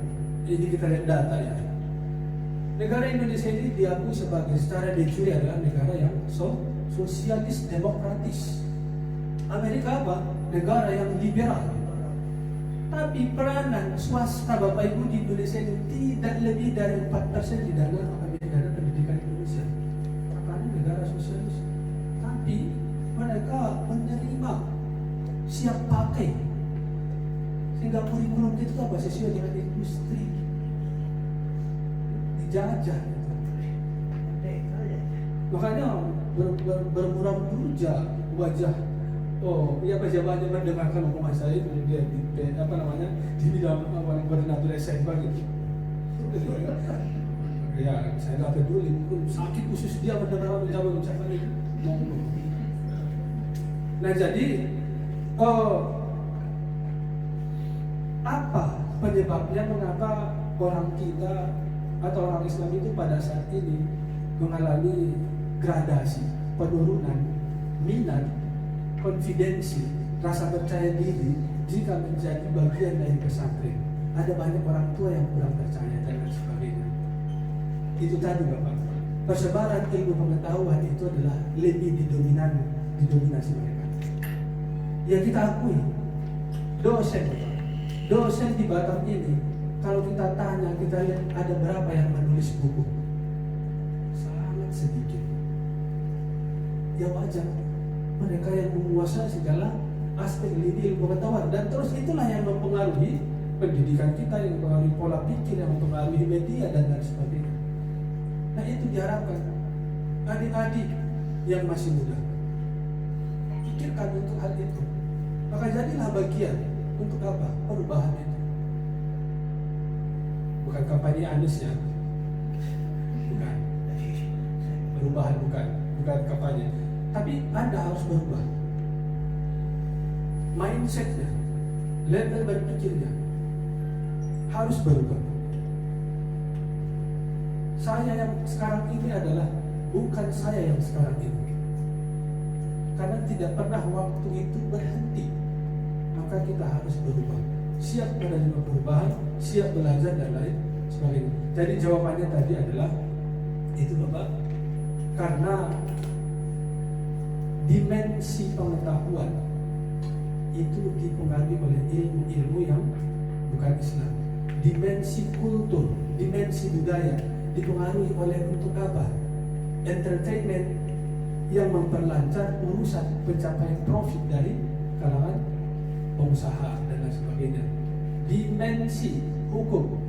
Ini kita lihat data ya. Negara Indonesia ini diakui sebagai secara de jure adalah negara yang sosialis demokratis. Amerika apa? Negara yang liberal. Tapi peranan swasta Bapak Ibu di Indonesia ini tidak lebih dari 4% di dana pendidikan Indonesia. Karena negara sosialis. Tapi mereka menerima siap pakai. Sehingga kurikulum itu apa? Sesuai dengan industri. Dijajah. Makanya bermuram durja wajah. Oh, iya pejabatnya mendengarkan omongan saya itu dia di di bidang koordinator SMK gitu. Ya, saya nggak peduli. Sakit khusus dia mendengar ucapan itu. Nah jadi, apa penyebabnya mengapa orang kita atau orang Islam itu pada saat ini mengalami gradasi, penurunan minat, konfidensi, rasa percaya diri jika menjadi bagian dari pesantren? Ada banyak orang tua yang kurang percaya dan lain sebagainya. Itu tadi Bapak, persebaran ilmu pengetahuan itu adalah lebih didominasi mereka. Ya kita akui, dosen di Batam ini, kalau kita tanya, kita lihat ada berapa yang menulis buku? Sangat sedikit. Ya wajar, mereka yang menguasai segala aspek lini ilmu pengetahuan, dan terus itulah yang mempengaruhi pendidikan kita, yang mempengaruhi pola pikir, yang mempengaruhi media dan lain sebagainya. Nah itu diharapkan adik-adik yang masih muda pikirkan untuk hal itu. Maka jadilah bagian untuk apa? Perubahan itu. Bukan kampanye Anies ya, bukan. Perubahan bukan kampanye. Tapi Anda harus berubah. Mindsetnya, level berpikirnya harus berubah. Saya yang sekarang ini adalah bukan saya yang sekarang ini. Karena tidak pernah waktu itu berhenti. Maka kita harus berubah. Siap menerima perubahan, siap belajar dan lain sebagainya. Jadi jawabannya tadi adalah itu Bapak, karena dimensi pengetahuan itu dipengaruhi oleh ilmu-ilmu yang bukan Islam. Dimensi kultur, dimensi budaya dipengaruhi oleh untuk apa? Entertainment yang memperlancar urusan pencapaian profit dari kalangan pengusaha dan lain sebagainya. Dimensi hukum,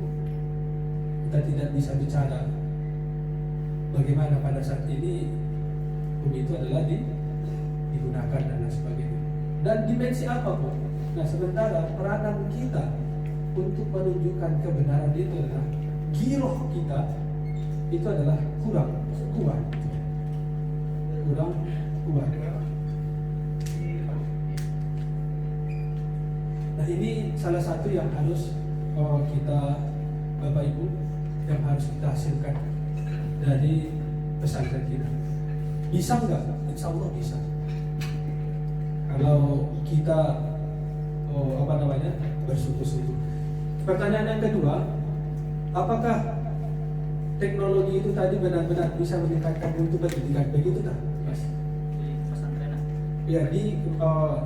kita tidak bisa bicara bagaimana pada saat ini hukum itu adalah digunakan dan lain sebagainya. Dan dimensi apapun. Nah sementara peranan kita untuk menunjukkan kebenaran itu adalah giroh kita itu adalah kurang kuat. Nah ini salah satu yang harus kita Bapak Ibu yang harus kita hasilkan dari pesantren kita. Bisa nggak? Insya Allah bisa. Kalau kita bersungguh-sungguh. Pertanyaan yang kedua, apakah teknologi itu tadi benar-benar bisa meningkatkan mutu pendidikan? Begitu tak, Mas? Di pesantren. Ya,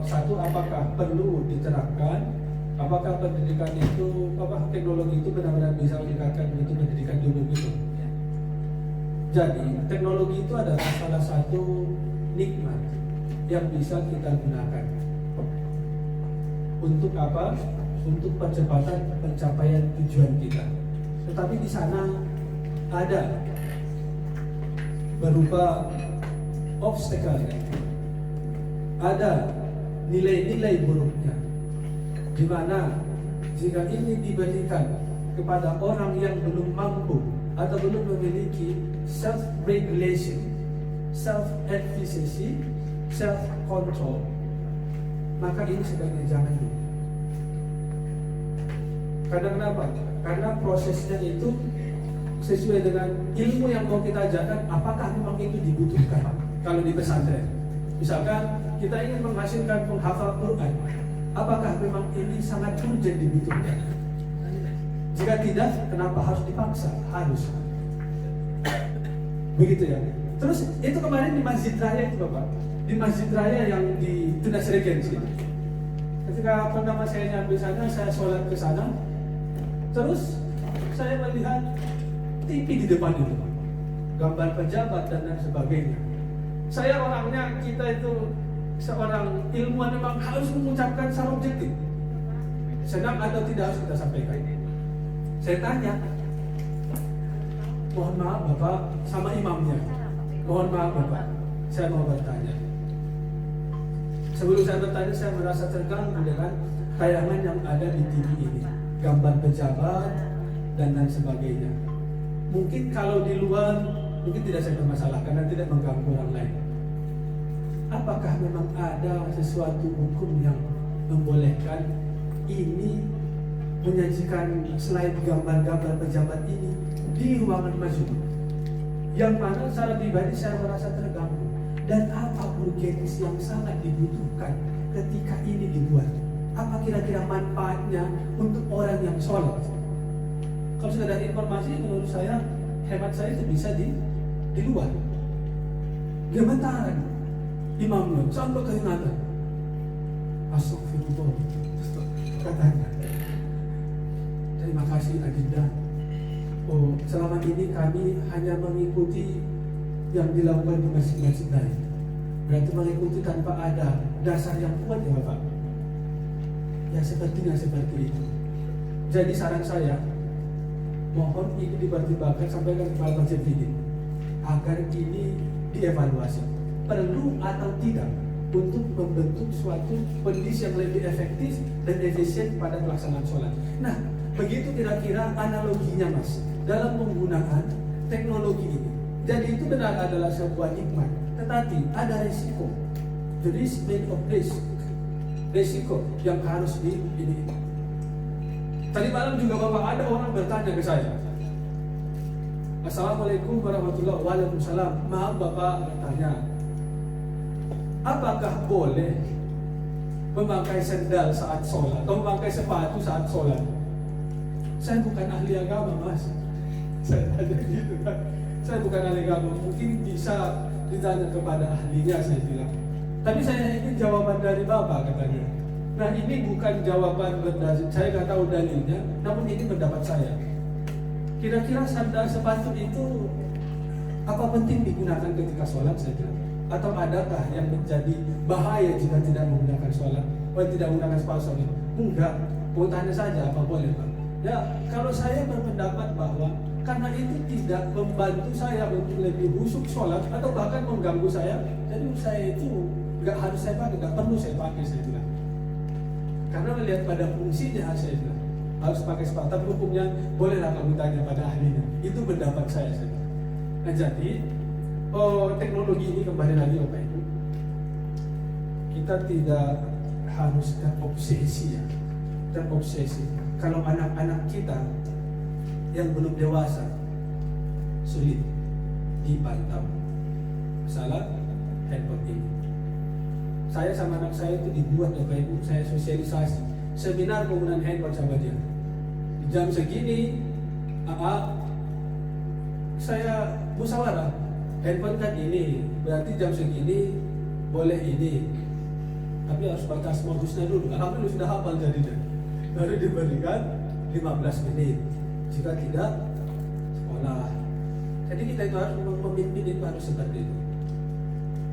satu, apakah perlu diterapkan? Apakah pendidikan itu, teknologi itu benar-benar bisa meningkatkan mutu pendidikan di umum itu? Ya. Jadi, teknologi itu adalah salah satu nikmat yang bisa kita gunakan. Untuk apa? Untuk percepatan pencapaian tujuan kita. Tetapi di sana ada berupa obstacle, ada nilai-nilai buruknya, di mana jika ini diberikan kepada orang yang belum mampu atau belum memiliki self-regulation, self-efficacy, self-control, maka ini sebaiknya jangan dulu. Karena kenapa? Karena prosesnya itu sesuai dengan ilmu yang mau kita ajarkan. Apakah memang itu dibutuhkan kalau di pesantren? Misalkan kita ingin menghasilkan penghafal Quran, apakah memang ini sangat urgent dibutuhkan? Jika tidak, kenapa harus dipaksa? Harus. Begitu ya. Terus itu kemarin di Masjid Raya itu Bapak, di Masjid Raya yang di Tunas Regensi. Ketika pertama saya nyampe sana, saya sholat ke sana, terus saya melihat TV di depan itu, gambar pejabat dan lain sebagainya. Saya orangnya, kita itu seorang ilmuwan memang harus mengucapkan secara objektif. Senang atau tidak harus kita sampaikan. Saya tanya, mohon maaf Bapak, sama imamnya. Mohon maaf Bapak, saya mau bertanya. Sebelum saya bertanya, saya merasa terganggu dengan tayangan yang ada di TV ini, gambar pejabat dan lain sebagainya. Mungkin kalau di luar, mungkin tidak saya permasalahkan dan tidak mengganggu orang lain. Apakah memang ada sesuatu hukum yang membolehkan ini menyajikan selain gambar-gambar pejabat ini di ruangan masjid? Yang mana secara pribadi saya merasa terganggu. Dan apa urgensi yang sangat dibutuhkan ketika ini dibuat? Apa kira-kira manfaatnya untuk orang yang sholat? Kalau sudah ada informasi, menurut saya, hemat saya itu bisa di luar. Gemetaran imamnya sampai keingatan. Astagfirullah, katanya. Terima kasih Adinda. Oh, selama ini kami hanya mengikuti yang dilakukan di masjid-masjid lain. Berarti mengikuti tanpa ada dasar yang kuat ya Bapak. Ya sepertinya seperti itu. Jadi saran saya, mohon ini dipertimbangkan sampai ke kepala masjid ini, agar ini dievaluasi perlu atau tidak untuk membentuk suatu kondisi yang lebih efektif dan efisien pada pelaksanaan sholat. Nah, begitu kira-kira analoginya Mas dalam penggunaan teknologi ini. Jadi itu benar adalah sebuah nikmat, tetapi ada risiko. The risk of risk, risiko yang harus ini. Tadi malam juga Bapak ada orang bertanya ke saya, Assalamualaikum warahmatullahi wabarakatuh. Waalaikumsalam. Maaf Bapak bertanya, apakah boleh memakai sendal saat sholat atau memakai sepatu saat sholat? Saya bukan ahli agama Mas. Saya tanya gitu kan. Saya bukan ahli agama. Mungkin bisa ditanya kepada ahlinya, saya bilang. Tapi saya ingin jawaban dari Bapak, katanya. Nah ini bukan jawaban berdasar, saya nggak tahu dalilnya, namun ini pendapat saya. Kira-kira sandal sepatu itu apa penting digunakan ketika sholat saja? Atau adakah yang menjadi bahaya jika tidak menggunakan sholat? Tidak menggunakan sepatu sholat? Enggak, mau tanya saja apa boleh Pak? Ya kalau saya berpendapat bahwa karena itu tidak membantu saya untuk lebih khusyuk sholat atau bahkan mengganggu saya, jadi saya itu nggak harus saya pakai, nggak perlu saya pakai, saya bilang. Karena melihat pada fungsinya saya bilang harus pakai sepatu, tapi hukumnya bolehlah kamu tanya pada ahlinya. Itu pendapat saya. Nah jadi teknologi ini kembali lagi Bapak Ibu, kita tidak harus terobsesi ya, terobsesi. Kalau anak-anak kita yang belum dewasa sulit dipantau masalah handphone ini. Saya sama anak saya itu dibuat Bapak Ibu, saya sosialisasi seminar penggunaan handphone sama dia. Jam segini, saya musyawarah, handphone kan ini, berarti jam segini boleh ini, tapi harus batas modusnya dulu. Alhamdulillah sudah hafal jadinya. Baru diberikan 15 menit. Jika tidak, sekolah. Jadi kita itu harus memimpin, itu harus seperti itu.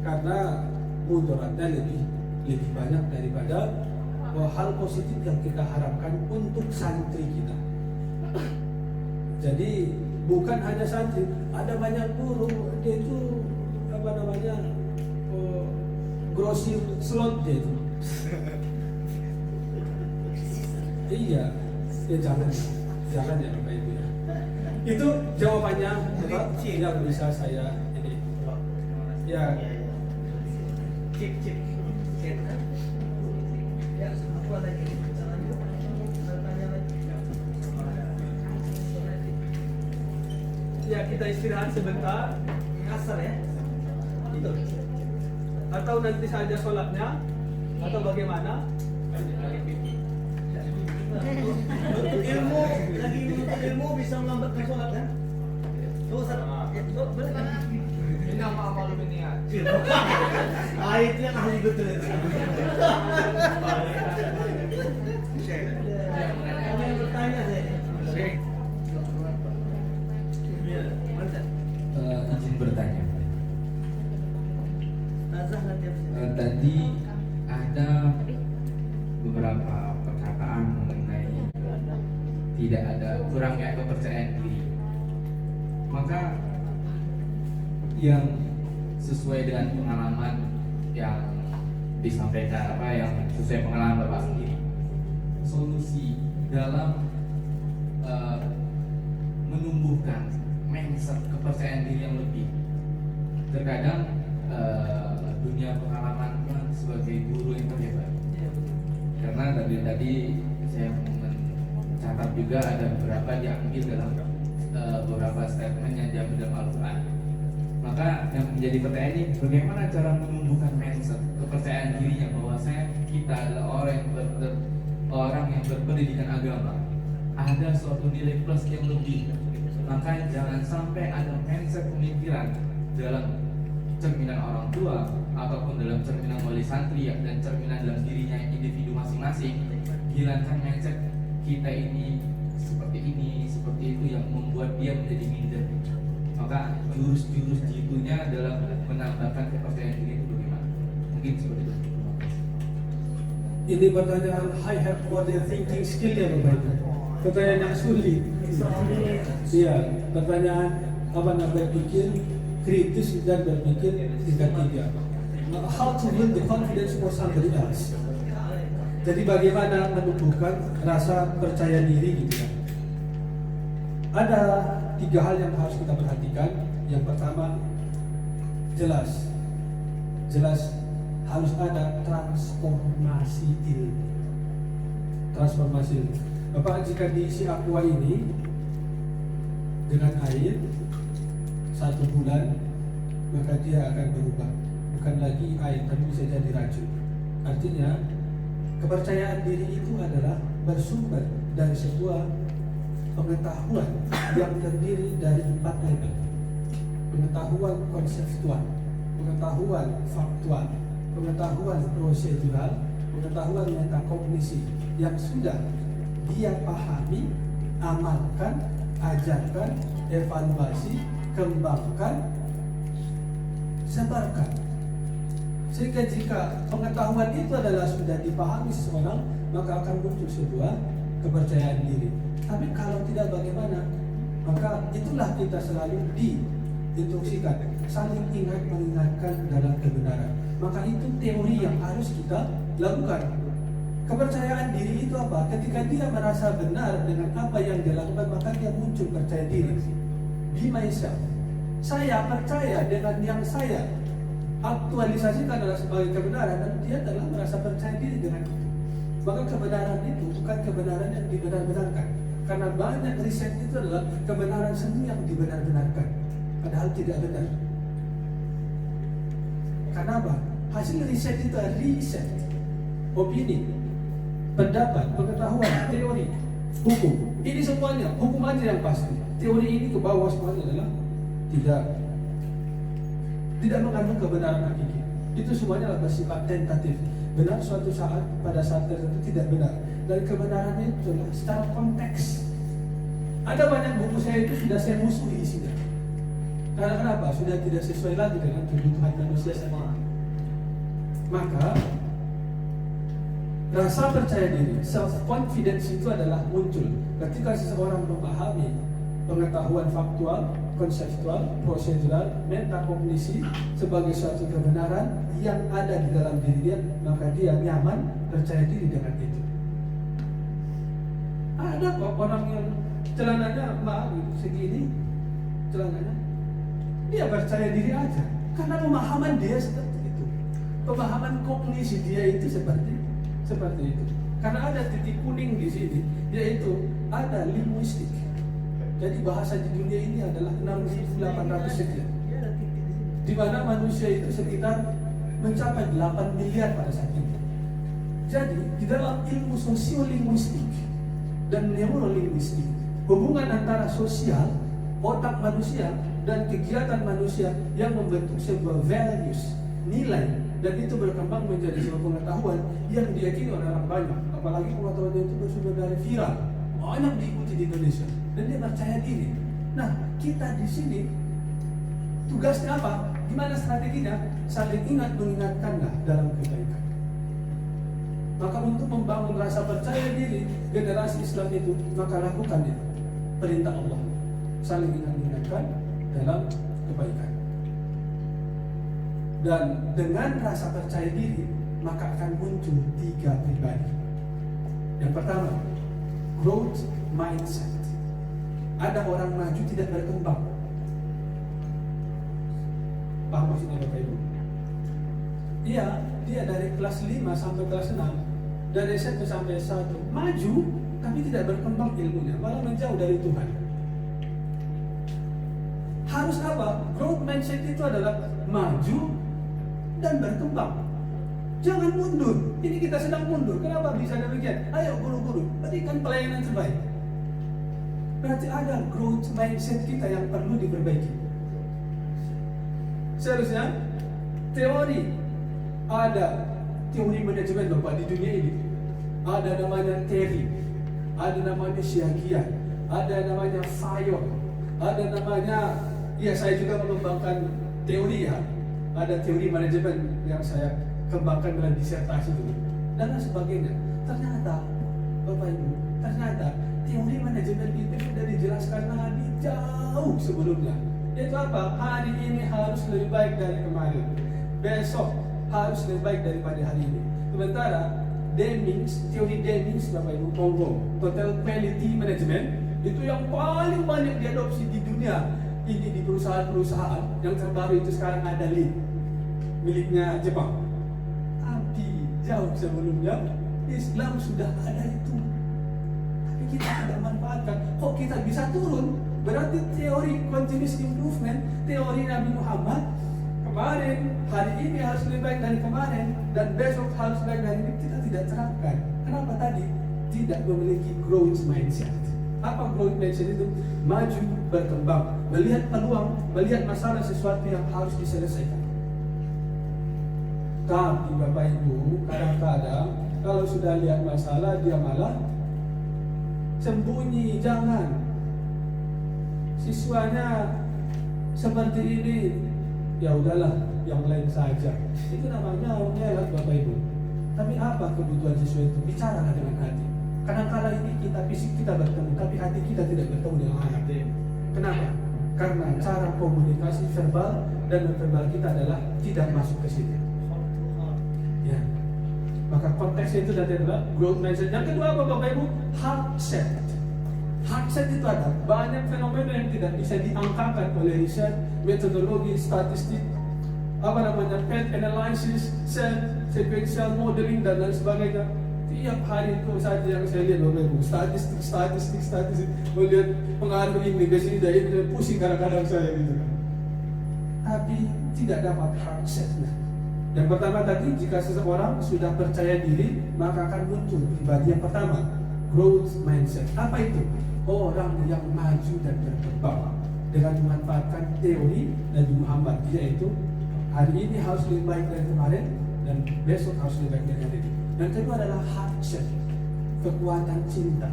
Karena mudaratnya lebih banyak daripada hal positif yang kita harapkan untuk santri kita. Jadi bukan hanya santri, ada banyak guru dia itu grosir slot dia itu. Iya, ya jangan ya Bapak Ibu ya. Itu jawabannya Bapak yang bisa saya ini. Ya. Cip. Ya, aku ada lagi. Bertanya lagi. kita istirahat sebentar, Kasar ya. itu. Atau nanti saja sholatnya, atau bagaimana? Menuntut ilmu, lagi menuntut ilmu bisa melambatkan sholat kan? Tuh, boleh kan? Ini nama amal niat. Ah, itu yang ahli betul itu. Ada yang bertanya saya. Iya, mantap. Izin bertanya. Azah nanti apa? Tadi ada beberapa perkataan mengenai tidak ada kurangnya kepercayaan diri. Maka yang sesuai dengan pengalaman yang disampaikan yang sesuai pengalaman Bapak sendiri, solusi dalam menumbuhkan mindset kepercayaan diri yang lebih. Terkadang dunia pengalaman Tuhan sebagai guru yang terhebat. Karena tadi saya mencatat juga ada beberapa diambil dalam beberapa statement yang diambil dalam Al-Quran. Maka yang menjadi pertanyaan ini, bagaimana cara menumbuhkan mindset kepercayaan dirinya bahwa kita adalah orang yang berpendidikan agama, ada suatu nilai plus yang lebih. Maka jangan sampai ada mindset pemikiran dalam cerminan orang tua ataupun dalam cerminan wali santri dan cerminan dalam dirinya individu masing-masing. Hilangkan mindset kita ini seperti itu yang membuat dia menjadi minder. Maka jurus-jurus jitunya dalam menambahkan kepercayaan diri itu bagaimana? Mungkin seperti itu. Ini pertanyaan high head body thinking skill ya Bapak Ibu. Pertanyaan yang sulit. Iya, pertanyaan apa namanya berpikir kritis dan berpikir tingkat 3. How to build the confidence for somebody else. Jadi bagaimana menumbuhkan rasa percaya diri gitu ya. Ada 3 hal yang harus kita perhatikan. Yang pertama, jelas harus ada transformasi ilmu. Transformasi ilmu. Bapak, jika diisi aqua ini dengan air 1 bulan, maka dia akan berubah. Bukan lagi air, tapi bisa jadi racun. Artinya, kepercayaan diri itu adalah bersumber dari sebuah pengetahuan yang terdiri dari 4 level. Pengetahuan konseptual, pengetahuan faktual, pengetahuan prosedural, pengetahuan metakognisi yang sudah dia pahami, amalkan, ajarkan, evaluasi, kembangkan, sebarkan. Sehingga jika pengetahuan itu adalah sudah dipahami seseorang, maka akan muncul sebuah kepercayaan diri. Tapi kalau tidak bagaimana? Maka itulah kita selalu diinstruksikan, saling ingat mengingatkan dalam kebenaran. Maka itu teori yang harus kita lakukan. Kepercayaan diri itu apa? Ketika dia merasa benar dengan apa yang dia lakukan, maka dia muncul percaya diri. Be myself. Saya percaya dengan yang saya aktualisasikan adalah sebagai kebenaran, dan dia adalah merasa percaya diri dengan itu. Maka kebenaran itu bukan kebenaran yang dibenar-benarkan. Karena banyak riset itu adalah kebenaran semu yang dibenar-benarkan, padahal tidak benar. Kenapa? Hasil riset itu adalah riset, opini, pendapat, pengetahuan, teori, hukum. Ini semuanya hukum aja yang pasti. Teori ini ke bawah semuanya adalah tidak mengandung kebenaran hakiki. Itu semuanya adalah bersifat tentatif. Benar suatu saat, pada saat tertentu tidak benar. Dan kebenarannya itu adalah secara konteks. Ada banyak buku saya itu sudah saya musuhi isinya. Karena kenapa? Sudah tidak sesuai lagi dengan kebutuhan manusia semua. Maka rasa percaya diri, self confidence itu adalah muncul ketika seseorang memahami pengetahuan faktual, konseptual, prosedural, metakognisi sebagai suatu kebenaran yang ada di dalam diri dia, maka dia nyaman percaya diri dengan itu. Ada kok orang yang celananya segini, celananya dia percaya diri aja karena pemahaman dia seperti itu, pemahaman kognisi dia itu seperti itu. Karena ada titik kuning di sini, yaitu ada linguistik. Jadi bahasa di dunia ini adalah 6.800 sekian. Di mana manusia itu sekitar mencapai 8 miliar pada saat itu. Jadi di dalam ilmu sosiolinguistik dan neurolinguistik, hubungan antara sosial, otak manusia dan kegiatan manusia yang membentuk sebuah values, nilai, dan itu berkembang menjadi sebuah pengetahuan yang diyakini oleh orang banyak. Apalagi pengetahuan itu bersumber dari viral, banyak diikuti di Indonesia dan dia percaya diri. Nah, kita di sini tugasnya apa? Gimana strateginya? Saling ingat mengingatkanlah dalam kebaikan. Maka untuk membangun rasa percaya diri generasi Islam itu, maka lakukan itu perintah Allah, saling ingat-ingatkan dalam kebaikan. Dan dengan rasa percaya diri, maka akan muncul 3 pribadi. Yang pertama, growth mindset. Ada orang maju tidak berkembang. Paham maksudnya Bapak Ibu? Iya, dia dari kelas 5 sampai kelas 6, dari SMP sampai S1, maju tapi tidak berkembang ilmunya, malah menjauh dari Tuhan. Harus apa? Growth mindset itu adalah maju dan berkembang. Jangan mundur. Ini kita sedang mundur. Kenapa bisa demikian? Ayo guru-guru, berikan pelayanan terbaik. Berarti ada growth mindset kita yang perlu diperbaiki. Seharusnya teori, ada teori manajemen Bapak di dunia ini. Ada namanya Terry, ada namanya Syagian, ada namanya Fayon, ada namanya, ya saya juga mengembangkan teori ya. Ada teori manajemen yang saya kembangkan dalam disertasi itu dan lain sebagainya. Ternyata Bapak Ibu, ternyata teori manajemen itu sudah dijelaskan Nabi jauh sebelumnya. Itu apa? Hari ini harus lebih baik dari kemarin, besok harus lebih baik daripada hari ini. Sementara teori Demings Bapak Ibu, total quality management, itu yang paling banyak diadopsi di dunia ini di perusahaan-perusahaan. Yang terbaru itu sekarang ada Lean, miliknya Jepang. Tapi jauh sebelumnya Islam sudah ada itu, tapi kita tidak manfaatkan. Kok kita bisa turun? Berarti teori continuous improvement, teori Nabi Muhammad kemarin, hari ini harus lebih baik dari kemarin, dan besok harus lebih baik dari ini, kita tidak terapkan. Kenapa tadi? Tidak memiliki growth mindset. Apa growth mindset itu? Maju, berkembang, melihat peluang, melihat masalah sesuatu yang harus diselesaikan. Tapi Bapak Ibu, kadang-kadang kalau sudah lihat masalah, dia malah sembunyi. Jangan. Siswanya seperti ini, ya udahlah, yang lain saja. Itu namanya mengelak Bapak Ibu. Tapi apa kebutuhan siswa itu? Bicara dengan hati. Kadang-kala ini fisik kita bertemu, tapi hati kita tidak bertemu dengan anak. Kenapa? Karena cara komunikasi verbal dan non-verbal kita adalah tidak masuk ke situ. Ya. Maka konteksnya itu adalah growth mindset. Yang kedua apa Bapak Ibu? Heart set. Heart set itu ada banyak fenomena yang tidak bisa diangkat oleh riset, metodologi, statistik, path analysis, sequential modeling dan lain sebagainya. Tiap hari itu saja yang saya lihat Bapak Ibu, statistik, melihat pengaruh ini ke sini, dari ini pusing kadang-kadang saya gitu kan. Tapi tidak dapat heart setnya. Yang pertama tadi, jika seseorang sudah percaya diri, maka akan muncul pribadi yang pertama, growth mindset. Apa itu? Orang yang maju dan berkembang dengan memanfaatkan teori Nabi Muhammad, yaitu hari ini harus lebih baik dari kemarin dan besok harus lebih baik dari hari ini. Dan kedua adalah heart set, kekuatan cinta,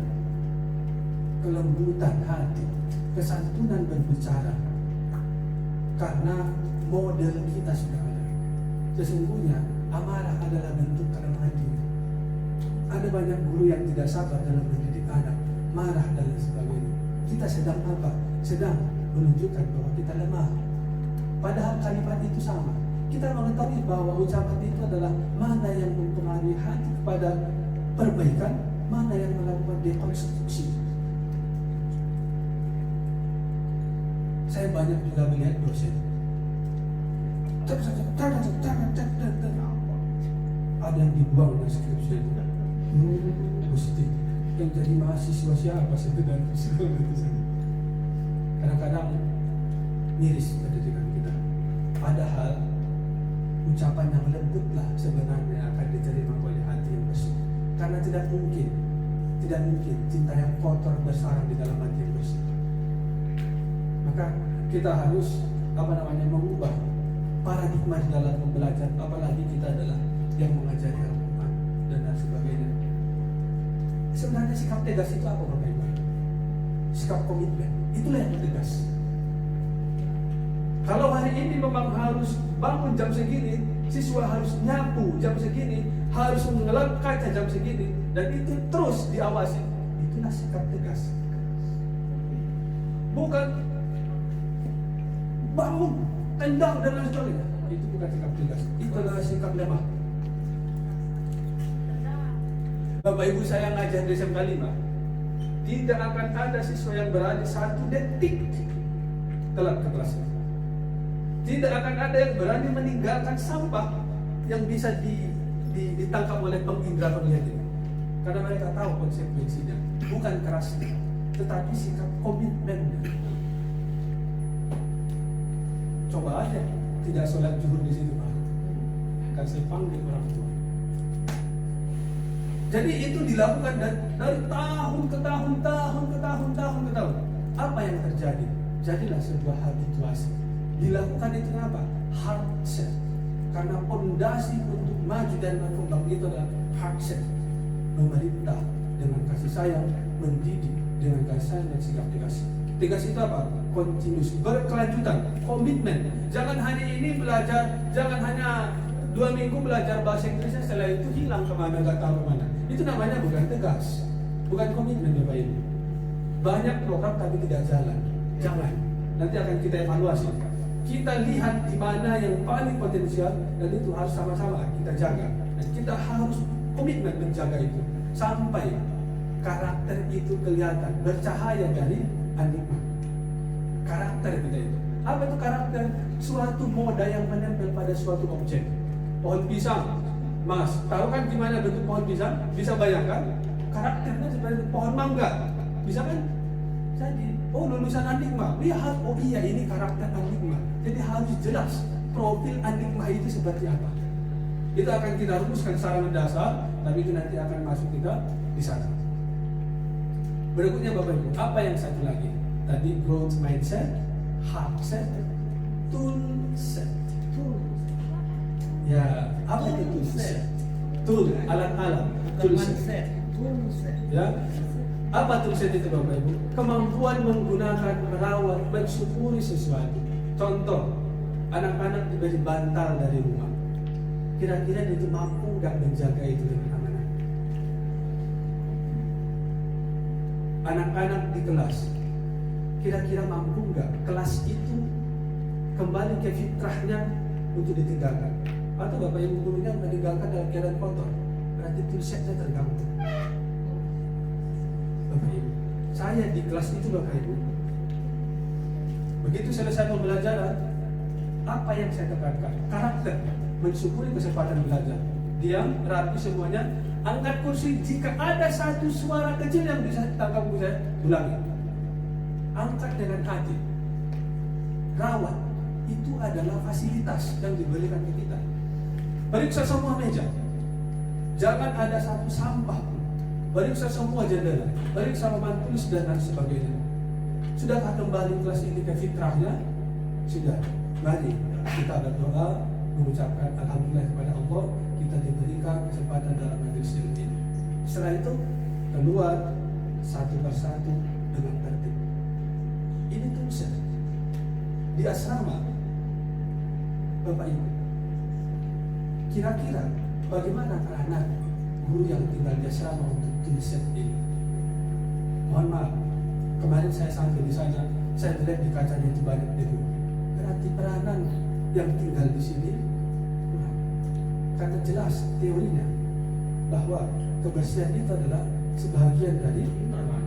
kelembutan hati, kesantunan berbicara. Karena model kita sudah ada. Sesungguhnya amarah adalah bentuk kelemahan diri. Ada banyak guru yang tidak sabar dalam mendidik anak, marah dan lain sebagainya. Kita sedang apa? Sedang menunjukkan bahwa kita lemah. Padahal kalimat itu sama. Kita mengetahui bahwa ucapan itu adalah mana yang mempengaruhi hati kepada perbaikan, mana yang melakukan dekonstruksi. Saya banyak juga melihat dosen. Ada yang dibuang dari skripsi itu. Positif. Yang jadi mahasiswa siapa sebenarnya? kadang-kadang miris pada dengan kita. Padahal ucapan yang lembutlah sebenarnya akan diterima oleh hati yang bersih. Karena tidak mungkin cinta yang kotor bersarang di dalam hati yang bersih. Maka kita harus mengubah paradigma di dalam belajar, apalagi kita adalah yang mengajari Al-Quran dan lain sebagainya. Sebenarnya sikap tegas itu apa Bapak Ibu? Sikap komitmen, itulah yang tegas. Kalau hari ini memang harus bangun jam segini, siswa harus nyapu jam segini, harus mengelap kaca jam segini, dan itu terus diawasi, itulah sikap tegas. Bukan bangun, tendang dan lain sebagainya, itu bukan sikap tegas, itu adalah sikap lemah. Bapak Ibu saya ngajar di SMK 5, tidak akan ada siswa yang berani 1 detik telat ke kelas. Tidak akan ada yang berani meninggalkan sampah yang bisa ditangkap oleh pengindra penglihat ini. Karena mereka tahu konsekuensinya, bukan kerasnya, tetapi sikap komitmennya. Coba aja tidak sholat zuhur di situ, Pak. Akan saya panggil orang tua. Jadi itu dilakukan dari tahun ke tahun. Apa yang terjadi? Jadilah sebuah habituasi. Dilakukan itu apa? Hard set. Karena fondasi untuk maju dan berkembang itu adalah hard set. Memerintah dengan kasih sayang, mendidik dengan kasih sayang dan sikap tegas. Tegas itu apa? Continuous, berkelanjutan, komitmen. Jangan hanya ini belajar, jangan hanya 2 minggu belajar bahasa Inggrisnya, setelah itu hilang kemana, nggak tahu kemana. Itu namanya bukan tegas, bukan komitmen Bapak Ibu. Banyak program tapi tidak jalan. Jangan. Nanti akan kita evaluasi. Kita lihat di mana yang paling potensial dan itu harus sama-sama kita jaga. Dan kita harus komitmen menjaga itu sampai karakter itu kelihatan bercahaya dari An-Nikmah. Karakter kita itu. Apa itu karakter? Suatu moda yang menempel pada suatu objek. Pohon pisang, Mas, tahu kan gimana bentuk pohon pisang? Bisa bayangkan? Karakternya seperti pohon mangga, bisa kan? Jadi, lulusan An-Nikmah, lihat, ini karakter An-Nikmah. Jadi harus jelas profil An-Nikmah itu seperti apa. Itu akan kita rumuskan secara mendasar, tapi itu nanti akan masuk kita di sana. Berikutnya Bapak Ibu, apa yang satu lagi? Tadi growth mindset, hard set, tool set. Ya, apa itu tool set? Tool, alat-alat, tool set. Ya, apa tool set itu Bapak Ibu? Kemampuan menggunakan, merawat, mensyukuri sesuatu. Contoh, anak-anak diberi bantal dari rumah. Kira-kira itu mampu nggak menjaga itu dengan amanah? Anak-anak di kelas, kira-kira mampu nggak kelas itu kembali ke fitrahnya untuk ditinggalkan? Atau Bapak Ibu gurunya meninggalkan dalam keadaan kotor? Berarti toolsetnya terganggu. Bapak Ibu, saya di kelas itu Bapak Ibu, begitu selesai pembelajaran, apa yang saya tekankan? Karakter, mensyukuri kesempatan belajar. Diam, rapi semuanya, angkat kursi. Jika ada satu suara kecil yang bisa ditangkap saya, ulangi. Angkat dengan hati. Rawat, itu adalah fasilitas yang diberikan ke kita. Periksa semua meja. Jangan ada satu sampah pun. Periksa semua jendela. Periksa papan tulis dan lain sebagainya. Sudahkah kembali kelas ini ke fitrahnya? Sudah. Mari kita berdoa, mengucapkan alhamdulillah kepada Allah, kita diberikan kesempatan dalam majelis ini. Setelah itu keluar satu persatu dengan tertib. Ini tulisan di asrama Bapak Ibu. Kira-kira bagaimana peranan guru yang tinggal di asrama untuk tulisan ini? Mohon maaf, kemarin saya sampai di sana, saya melihat di kacanya itu banyak debu. Berarti peranan yang tinggal di sini kurang. Karena jelas teorinya bahwa kebersihan itu adalah sebagian dari iman.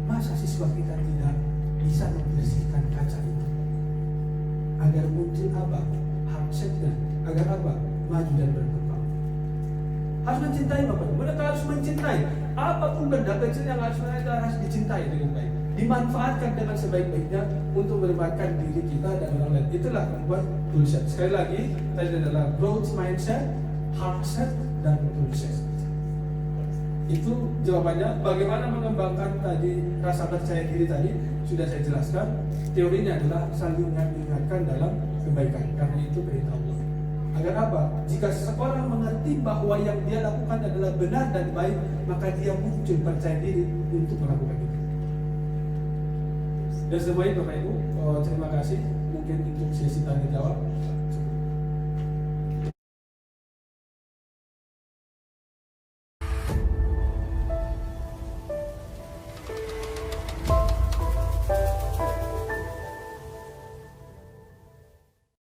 Masa siswa kita tidak bisa membersihkan kaca itu agar muncul apa? Haksetnya, agar apa? Maju dan berkembang. Harus mencintai Bapak Ibu. Mereka harus mencintai apapun benda kecil yang harus dicintai dengan baik. dimanfaatkan dengan sebaik-baiknya untuk melibatkan diri kita dan orang lain. Itulah membuat toolset. Sekali lagi, tadi adalah growth mindset, hard set, dan toolset. Itu jawabannya. Bagaimana mengembangkan tadi rasa percaya diri tadi sudah saya jelaskan. Teorinya adalah saling mengingatkan dalam kebaikan, karena itu perintah Allah. Agar apa? Jika seseorang mengerti bahwa yang dia lakukan adalah benar dan baik, maka dia muncul percaya diri untuk melakukan itu. Dan semua itu Bapak Ibu, terima kasih. Mungkin untuk sesi tanya jawab.